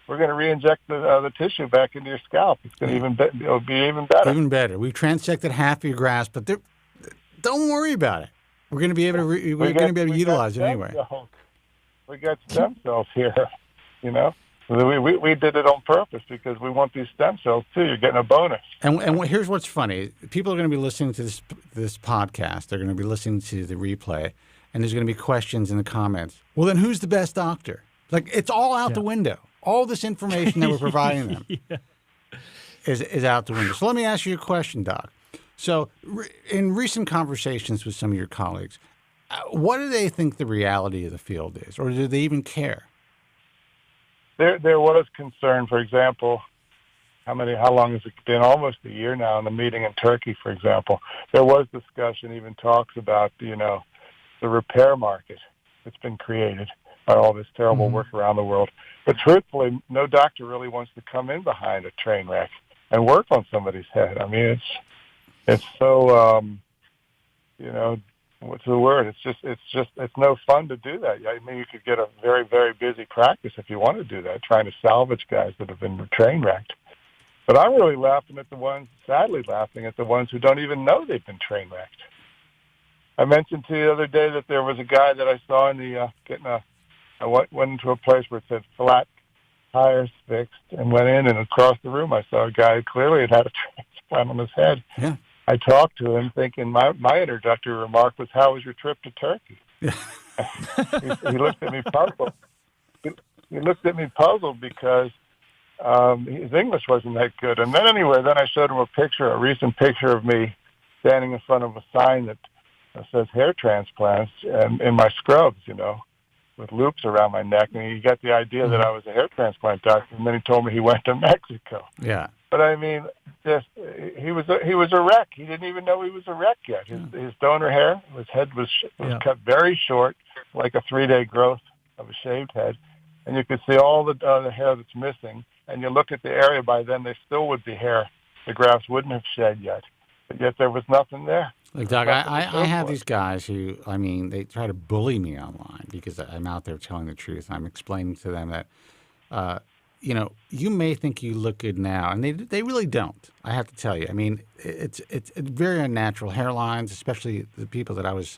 we're going to re-inject the tissue back into your scalp. It's going to it'll be even better. Even better. We've transected half of your grass, but don't worry about it. We're going to be able to utilize it anyway. We got stem cells here, We did it on purpose because we want these stem cells too. You're getting a bonus. And here's what's funny: people are going to be listening to this podcast. They're going to be listening to the replay, and there's going to be questions in the comments. Well, then who's the best doctor? Like, it's all out the window. All this information that we're providing them is out the window. So let me ask you a question, Doc. So in recent conversations with some of your colleagues, what do they think the reality of the field is, or do they even care? There was concern, for example, how long has it been? Almost a year now in the meeting in Turkey, for example. There was discussion, even talks about, the repair market that's been created by all this terrible work around the world. But truthfully, no doctor really wants to come in behind a train wreck and work on somebody's head. I mean, it's so, what's the word? It's no fun to do that. I mean, you could get a very, very busy practice if you want to do that, trying to salvage guys that have been train wrecked. But I'm really sadly laughing at the ones who don't even know they've been train wrecked. I mentioned to you the other day that there was a guy that I saw I went into a place where it said flat tires fixed, and went in, and across the room I saw a guy who clearly had a transplant on his head. Yeah. I talked to him thinking my introductory remark was, how was your trip to Turkey? He looked at me puzzled. He looked at me puzzled because his English wasn't that good. And then I showed him a recent picture of me standing in front of a sign that says hair transplants, and in my scrubs, with loops around my neck, and he got the idea that I was a hair transplant doctor, and then he told me he went to Mexico. Yeah. But I mean, just he was a wreck. He didn't even know he was a wreck yet. His donor hair, his head was cut very short, like a 3-day growth of a shaved head, and you could see all the hair that's missing. And you look at the area, by then there still would be hair the grafts wouldn't have shed yet, but yet there was nothing there. Look, Doug, I have these guys who, I mean, they try to bully me online because I'm out there telling the truth. I'm explaining to them that, you may think you look good now, and they really don't. I have to tell you. I mean, it's very unnatural hairlines, especially the people that I was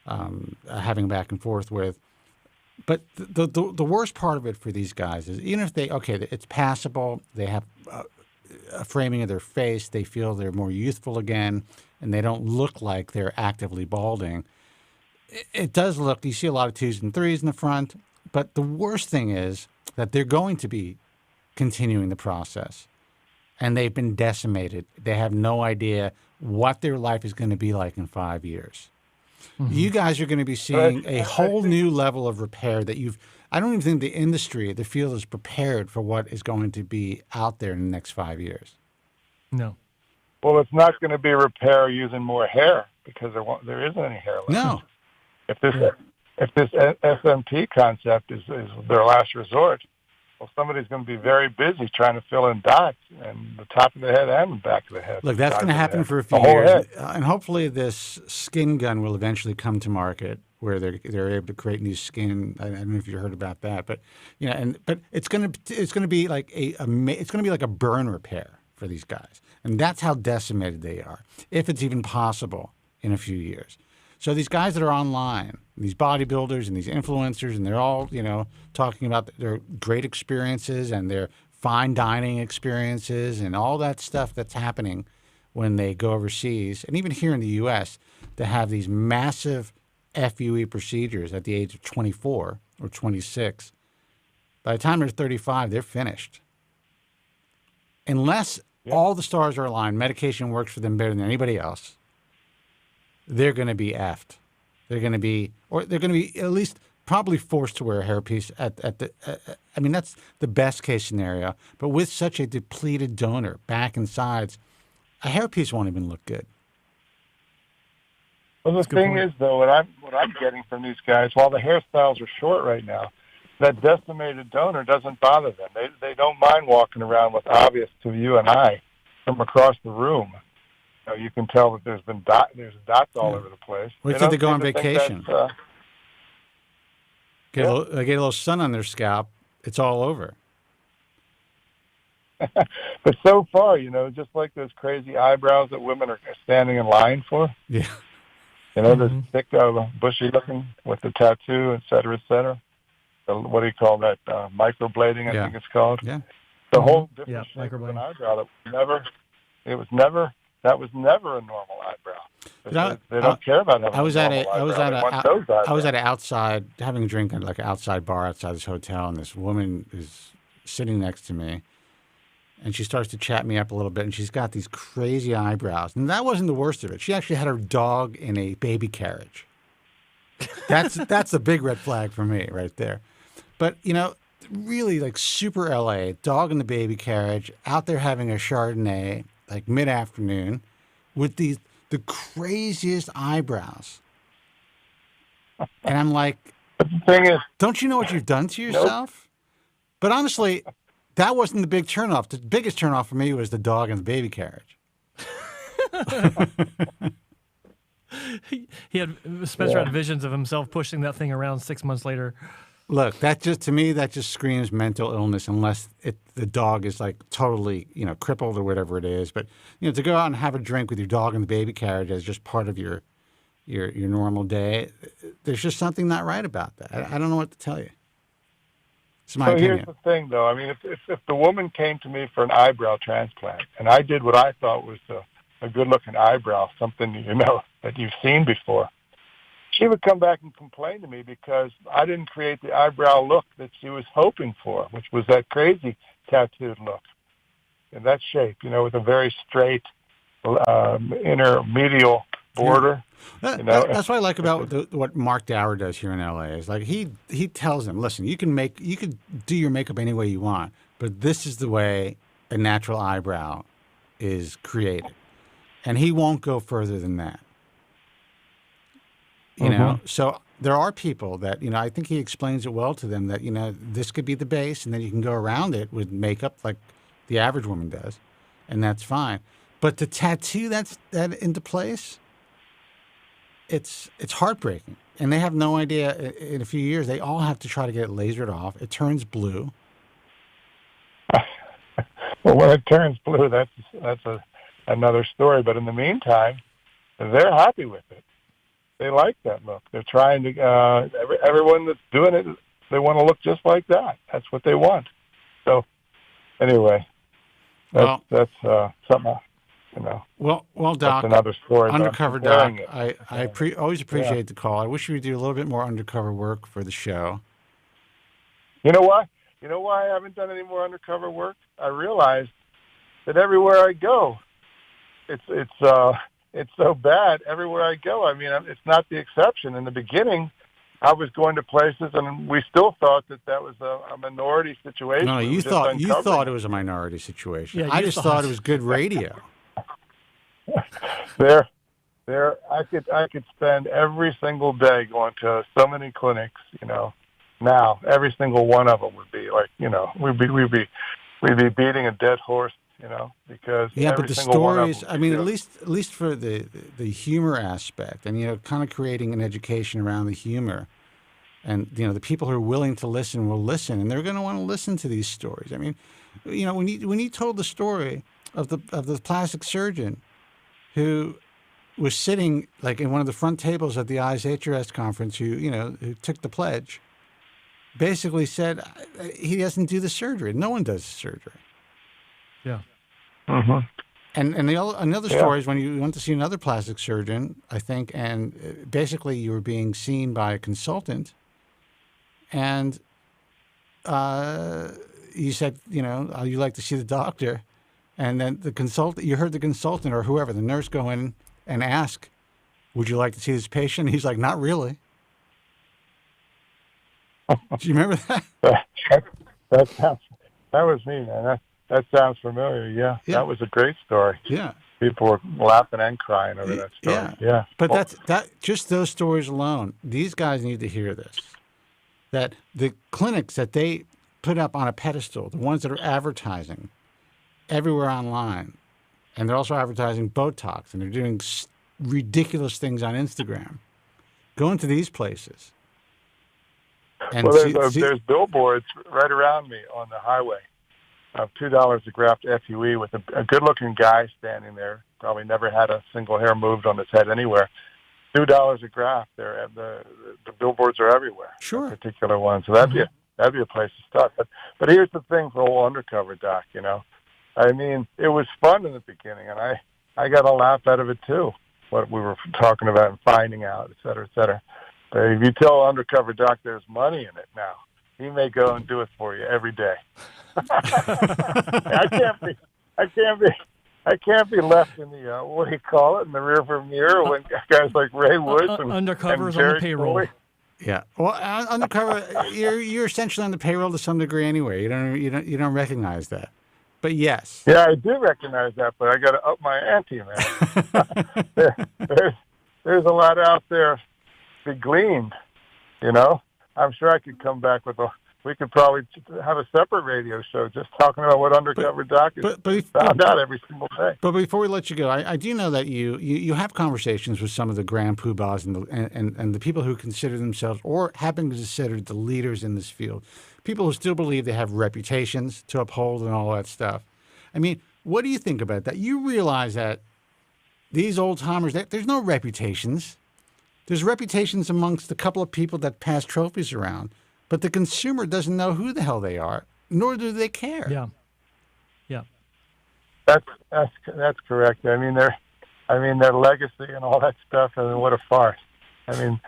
having back and forth with. But the worst part of it for these guys is even if it's passable, they have a framing of their face, they feel they're more youthful again, and they don't look like they're actively balding. It does look, you see a lot of 2s and 3s in the front, but the worst thing is that they're going to be continuing the process, and they've been decimated. They have no idea what their life is going to be like in 5 years. Mm-hmm. You guys are going to be seeing a whole new level of repair that I don't even think the industry, the field is prepared for what is going to be out there in the next 5 years. No. Well, it's not going to be repair using more hair because there isn't any hair left. No. If this SMT concept is their last resort, well, somebody's going to be very busy trying to fill in dots and the top of the head and the back of the head. Look, that's going to happen for a few years. And hopefully this skin gun will eventually come to market where they're able to create new skin. I don't know if you heard about that, but but it's going to be like a burn repair for these guys. And that's how decimated they are, if it's even possible in a few years. So these guys that are online, these bodybuilders and these influencers, and they're all, talking about their great experiences and their fine dining experiences and all that stuff that's happening when they go overseas, and even here in the U.S., to have these massive FUE procedures at the age of 24 or 26. By the time they're 35, they're finished. Unless all the stars are aligned, medication works for them better than anybody else, they're going to be effed. They're going to be at least probably forced to wear a hairpiece I mean, that's the best case scenario. But with such a depleted donor, back and sides, a hairpiece won't even look good. Well, the thing is, though, what I'm getting from these guys, while the hairstyles are short right now, that decimated donor doesn't bother them. They don't mind walking around with obvious to you and I from across the room. You can tell that there's dots all over the place. What do you think they go on vacation? Get a little sun on their scalp, it's all over. But so far, just like those crazy eyebrows that women are standing in line for. Yeah. This thick, bushy looking with the tattoo, et cetera, et cetera. What do you call that? Microblading, I think it's called. Yeah. The whole different shape of an eyebrow that was never a normal eyebrow. They don't care about having a normal eyebrow. I was at an outside, having a drink at like an outside bar outside this hotel, and this woman is sitting next to me, and she starts to chat me up a little bit, and she's got these crazy eyebrows. And that wasn't the worst of it. She actually had her dog in a baby carriage. That's a big red flag for me right there. But, really like super LA, dog in the baby carriage, out there having a Chardonnay, like mid-afternoon, with the craziest eyebrows. And I'm like, but the thing is, don't you know what you've done to yourself? Nope. But honestly, that wasn't the big turnoff. The biggest turnoff for me was the dog in the baby carriage. Spencer had visions of himself pushing that thing around 6 months later. Look, that just screams mental illness unless the dog is like totally, crippled or whatever it is. But, to go out and have a drink with your dog in the baby carriage as just part of your normal day, there's just something not right about that. I don't know what to tell you. It's my opinion. Here's the thing, though. I mean, if the woman came to me for an eyebrow transplant and I did what I thought was a good-looking eyebrow, something, that you've seen before, she would come back and complain to me because I didn't create the eyebrow look that she was hoping for, which was that crazy tattooed look in that shape, with a very straight, intermedial border. Yeah. You know, That's what I like about what Mark Dower does here in LA. Is like he tells them, listen, you can do your makeup any way you want, but this is the way a natural eyebrow is created, and he won't go further than that. You know, so there are people that, you know, I think he explains it well to them that, you know, this could be the base, and then you can go around it with makeup like the average woman does, and that's fine. But to tattoo that into place, it's heartbreaking. And they have no idea. In a few years, they all have to try to get it lasered off. It turns blue. Well, when it turns blue, that's another story. But in the meantime, they're happy with it. They like that look. They're trying to. Everyone that's doing it, they want to look just like that. That's what they want. So, anyway, that's something. You know. Well, Doc. That's another story. Undercover Doc. I always appreciate the call. I wish we would do a little bit more undercover work for the show. You know why? You know why I haven't done any more undercover work? I realized that everywhere I go, it's so bad everywhere I go. I mean, it's not the exception. In the beginning, I was going to places, and we still thought that was a minority situation. No, you thought it was a minority situation. Yeah, I just thought it was good radio. I could spend every single day going to so many clinics. You know, now every single one of them would be like, you know, we'd be beating a dead horse. You know, because but the stories. I mean, at least for the humor aspect, and you know, kind of creating an education around the humor, and you know, the people who are willing to listen will listen, and they're going to want to listen to these stories. I mean, you know, when you told the story of the plastic surgeon who was sitting like in one of the front tables at the ISHRS conference, who took the pledge, basically said he doesn't do the surgery. No one does the surgery. Yeah. Mm-hmm. And another story is when you went to see another plastic surgeon, I think, and basically you were being seen by a consultant, and you said, you know, you like to see the doctor, and then you heard the consultant or whoever, the nurse, go in and ask, "Would you like to see this patient?" He's like, "Not really." Do you remember that? That was me, man. That sounds familiar. Yeah, that was a great story. Yeah, people were laughing and crying over that story. Yeah. But just those stories alone. These guys need to hear this. That the clinics that they put up on a pedestal, the ones that are advertising everywhere online, and they're also advertising Botox, and they're doing ridiculous things on Instagram. Go into these places. And there's billboards right around me on the highway of $2 a graft FUE with a good-looking guy standing there. Probably never had a single hair moved on his head anywhere. $2 a graft. There, the billboards are everywhere. Sure, particular ones. So that'd be a place to start. But here's the thing for old Undercover Doc. You know, I mean, it was fun in the beginning, and I got a laugh out of it too. What we were talking about and finding out, et cetera, et cetera. But if you tell Undercover Doc there's money in it now, he may go and do it for you every day. I can't be left in the what do you call it, in the rearview mirror when guys like Ray Woods and Undercover's and on the payroll. Foley. Yeah, well, Undercover, you're essentially on the payroll to some degree anyway. You don't recognize that, but yes. Yeah, I do recognize that, but I got to up my ante, man. There's a lot out there to be gleaned. You know, I'm sure I could come back with we could probably have a separate radio show just talking about what Undercover Doc has found out every single day. But before we let you go, I do know that you have conversations with some of the grand poobahs and the people who consider themselves or have been considered the leaders in this field, people who still believe they have reputations to uphold and all that stuff. I mean, what do you think about that? You realize that these old-timers, there's no reputations. There's reputations amongst a couple of people that pass trophies around. But the consumer doesn't know who the hell they are, nor do they care. Yeah. That's correct. I mean, their legacy and all that stuff. I mean, what a farce. I mean,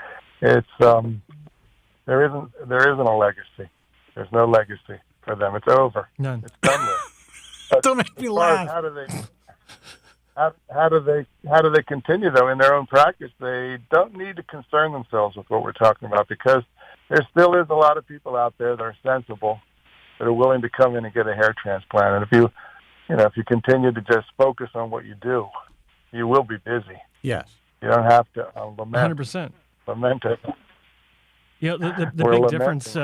it's there isn't a legacy. There's no legacy for them. It's over. None. It's done with. Don't make me laugh. how do they continue though in their own practice? They don't need to concern themselves with what we're talking about, because there still is a lot of people out there that are sensible, that are willing to come in and get a hair transplant. And if you continue to just focus on what you do, you will be busy. Yes. You don't have to lament. 100%. Lament it. You know, the big difference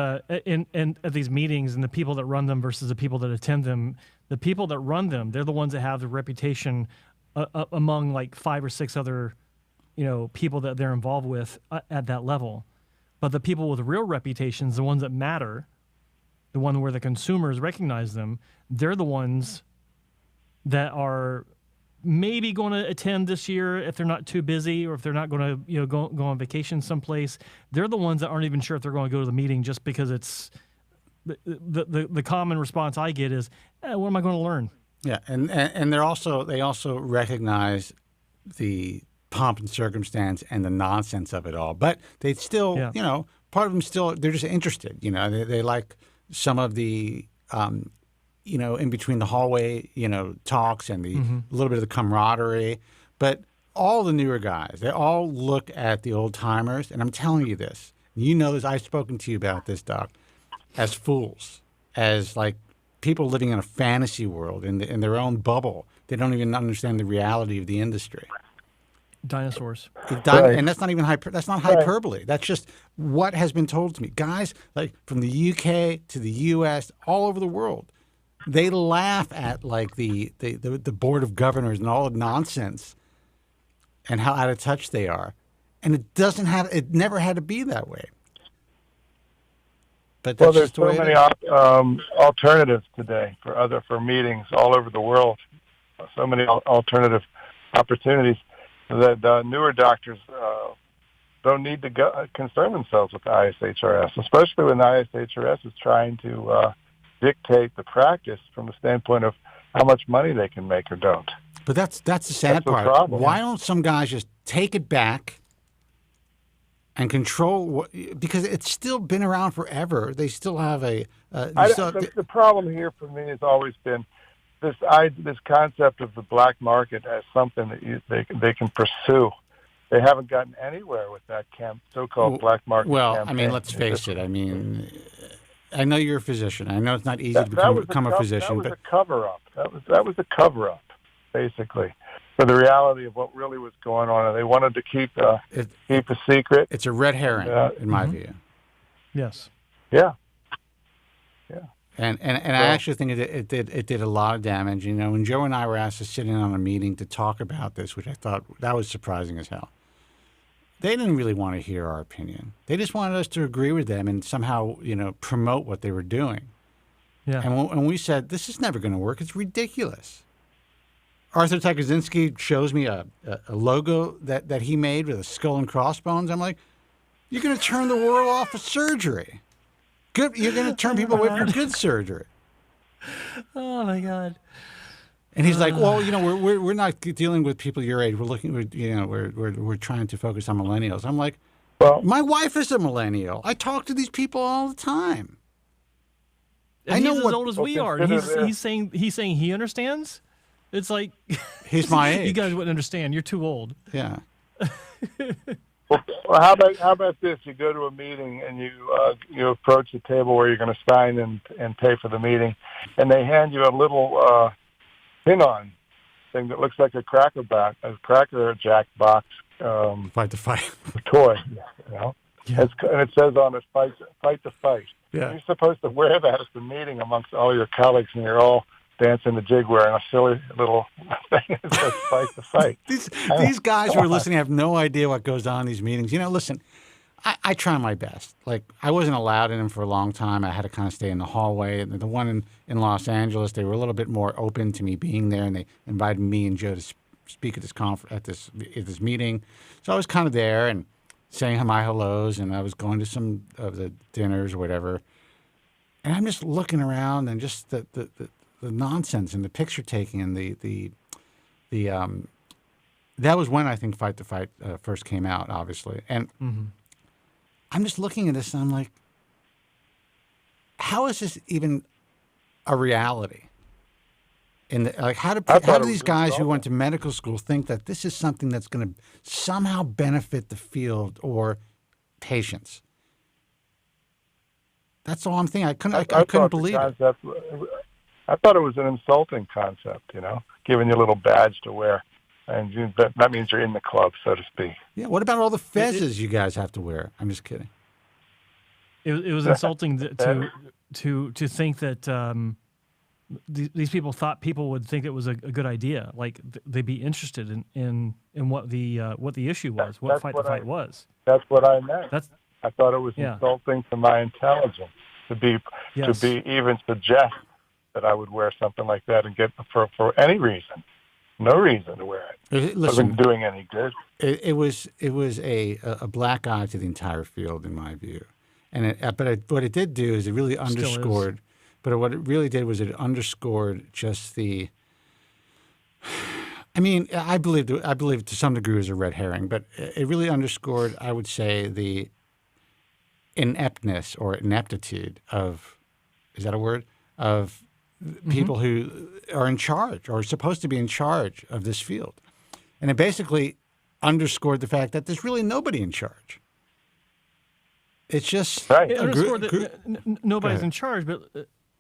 in at these meetings and the people that run them versus the people that attend them, the people that run them, they're the ones that have the reputation among like 5 or 6 other, people that they're involved with at that level. But the people with real reputations, the ones that matter, the one where the consumers recognize them, they're the ones that are maybe going to attend this year if they're not too busy, or if they're not going to go on vacation someplace. They're the ones that aren't even sure if they're going to go to the meeting, just because it's the common response I get is, what am I going to learn? Yeah, and they also recognize the pomp and circumstance and the nonsense of it all, but they still, part of them still, they're just interested. They like some of the in between the hallway, talks and the little bit of the camaraderie. But all the newer guys, they all look at the old timers, and I'm telling you this, this, I've spoken to you about this, Doc, as fools, as like people living in a fantasy world in their own bubble. They don't even understand the reality of the industry. Dinosaurs. And that's not even that's not hyperbole. That's just what has been told to me. Guys like from the UK to the US, all over the world, they laugh at like the board of governors and all the nonsense and how out of touch they are. And it never had to be that way. But that's there's just the way so many alternatives today for meetings all over the world. So many alternative opportunities that newer doctors don't need to concern themselves with the ISHRS, especially when the ISHRS is trying to dictate the practice from the standpoint of how much money they can make or don't. But that's the sad part. Problem. Why don't some guys just take it back and control because it's still been around forever. They still have the problem here for me has always been this concept of the black market as something that they can pursue. They haven't gotten anywhere with that so-called black market campaign. I mean, let's face it. I mean, I know you're a physician. I know it's not easy to become a physician. That was a cover-up. That was a cover-up, basically, for the reality of what really was going on. And they wanted to keep a secret. It's a red herring, in my view. Yes. Yeah. And I actually think it did a lot of damage. When Joe and I were asked to sit in on a meeting to talk about this, which I thought that was surprising as hell. They didn't really want to hear our opinion. They just wanted us to agree with them and somehow, promote what they were doing. Yeah. And we said, this is never going to work. It's ridiculous. Arthur Takaczynski shows me a logo that he made with a skull and crossbones. I'm like, you're going to turn the world off of surgery. Good. You're going to turn people away from good surgery. Oh my God. And he's like, well, we're not dealing with people your age. We're trying to focus on millennials. I'm like, my wife is a millennial. I talk to these people all the time. And he's as old as we are. He's saying he understands. It's like he's my age. You guys wouldn't understand. You're too old. Yeah. Well, how about this? You go to a meeting and you approach the table where you're going to sign and pay for the meeting, and they hand you a little pin-on thing that looks like a Cracker Jack box. Fight to fight. Toy, Yeah. And it says on it, fight to fight. Yeah. You're supposed to wear that at the meeting amongst all your colleagues, and you're all dancing the jig wearing a silly little thing that says fight to fight. These guys who are listening have no idea what goes on in these meetings. Listen, I try my best. Like, I wasn't allowed in them for a long time. I had to kind of stay in the hallway. And the one in Los Angeles, they were a little bit more open to me being there, and they invited me and Joe to speak at this meeting. So I was kind of there and saying my hellos, and I was going to some of the dinners or whatever. And I'm just looking around and just the nonsense and the picture taking and the that was when I think Fight to Fight first came out, obviously. And I'm just looking at this and I'm like, how is this even a reality? How do these guys who went to medical school think that this is something that's going to somehow benefit the field or patients? That's all I'm thinking. I couldn't believe it. I thought it was an insulting concept, giving you a little badge to wear. And that means you're in the club, so to speak. Yeah. What about all the fezzes you guys have to wear? I'm just kidding. It was insulting to think that these people thought people would think it was a good idea. Like they'd be interested in what the issue was, what the fight was. That's what I meant. I thought it was insulting to my intelligence to be even suggest that I would wear something like that and get for any reason. No reason to wear it. Listen, it wasn't doing any good. It was a black eye to the entire field, in my view. And what it did do is it really underscored. But what it really did was it underscored just the. I mean, I believe to some degree it was a red herring, but it really underscored, I would say, the ineptness or ineptitude of, is that a word, of people who are in charge or are supposed to be in charge of this field. And it basically underscored the fact that there's really nobody in charge. It's just it underscored that nobody's in charge,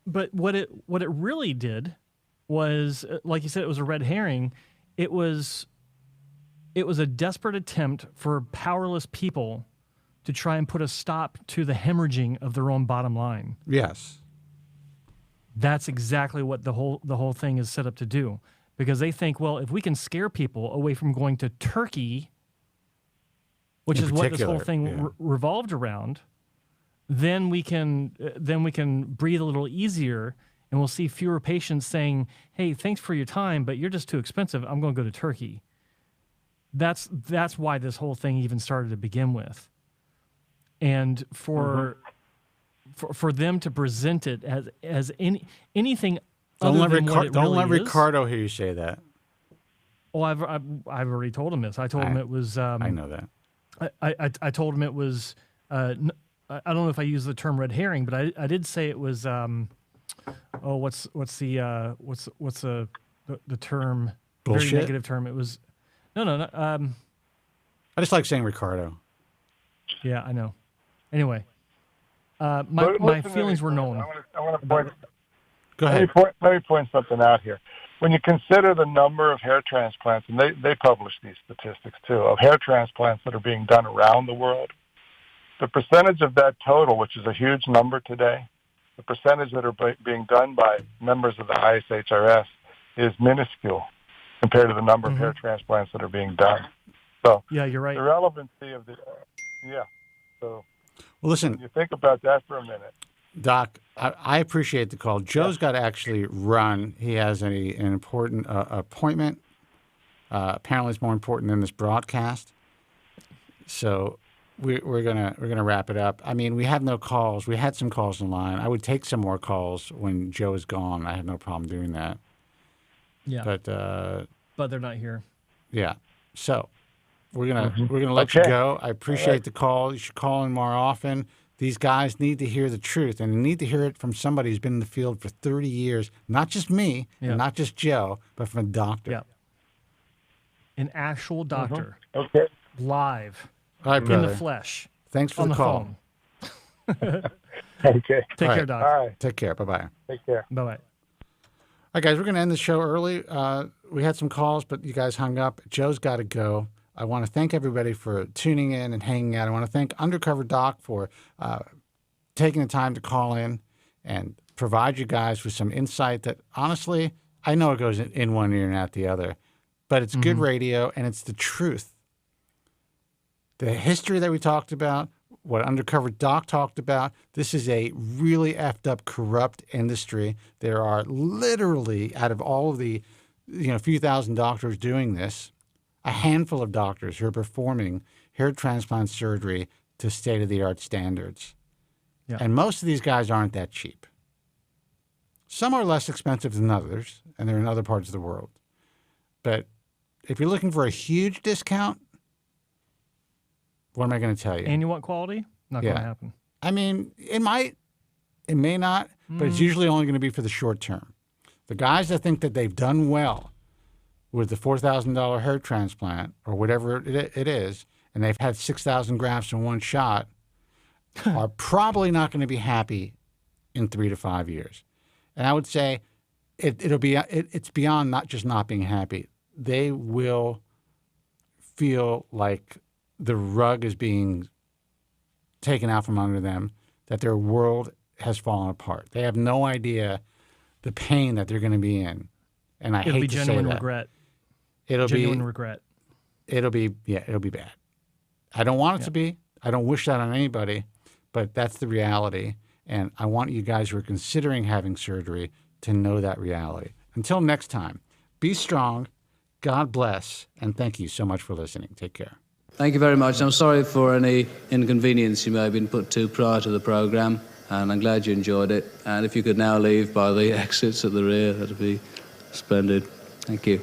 but what it really did was, like you said, it was a red herring. It was a desperate attempt for powerless people to try and put a stop to the hemorrhaging of their own bottom line. Yes. That's exactly what the whole thing is set up to do, because they think, well, if we can scare people away from going to Turkey, which is what this whole thing revolved around, then we can breathe a little easier, and we'll see fewer patients saying, "Hey, thanks for your time, but you're just too expensive. I'm going to go to Turkey." That's why this whole thing even started to begin with, and for them to present it as anything other than what it really is. Don't let Ricardo hear you say that. Oh, I've already told him this. I told him it was. I know that. I told him it was. I don't know if I used the term red herring, but I did say it was. What's the term? Bullshit. Very negative term. It was. No. I just like saying Ricardo. Yeah, I know. Anyway. My feelings were known. I want to point. Go ahead. Let me point something out here. When you consider the number of hair transplants, and they publish these statistics too, of hair transplants that are being done around the world, the percentage of that total, which is a huge number today, the percentage that are being done by members of the ISHRS is minuscule compared to the number of hair transplants that are being done. So yeah, you're right. The relevancy of the So. Well, listen. You think about that for a minute. Doc, I appreciate the call. Joe's got to actually run. He has an important appointment. Apparently, it's more important than this broadcast. So we're gonna wrap it up. I mean, we have no calls. We had some calls in line. I would take some more calls when Joe is gone. I have no problem doing that. Yeah. But they're not here. Yeah. So we're gonna let you go. I appreciate the call. You should call in more often. These guys need to hear the truth, and they need to hear it from somebody who's been in the field for 30 years. Not just me, and not just Joe, but from a doctor. Yeah. An actual doctor. Okay. Live. All right, in the flesh. Thanks for the call. Okay. Take care, Doc. All right. Take care. Bye-bye. Take care. Bye-bye. All right, guys, we're going to end the show early. We had some calls, but you guys hung up. Joe's got to go. I want to thank everybody for tuning in and hanging out. I want to thank Undercover Doc for taking the time to call in and provide you guys with some insight that, honestly, I know it goes in one ear and out the other, but it's good radio and it's the truth. The history that we talked about, what Undercover Doc talked about, this is a really effed up, corrupt industry. There are literally, out of all of the few thousand doctors doing this, a handful of doctors who are performing hair transplant surgery to state-of-the-art standards. Yeah. And most of these guys aren't that cheap. Some are less expensive than others, and they're in other parts of the world. But if you're looking for a huge discount, what am I going to tell you? And you want quality? Not going to happen. I mean, it might, it may not, but it's usually only going to be for the short term. The guys that think that they've done well with the $4,000 hair transplant or whatever it is, and they've had 6,000 grafts in one shot, are probably not going to be happy in 3 to 5 years. And I would say it's beyond not just not being happy. They will feel like the rug is being taken out from under them, that their world has fallen apart. They have no idea the pain that they're going to be in. And I hate to say that. It'll be genuine regret. Genuine regret. It'll be bad. I don't want it to be. I don't wish that on anybody, but that's the reality. And I want you guys who are considering having surgery to know that reality. Until next time, be strong, God bless, and thank you so much for listening. Take care. Thank you very much. I'm sorry for any inconvenience you may have been put to prior to the programme, and I'm glad you enjoyed it. And if you could now leave by the exits at the rear, that'd be splendid. Thank you.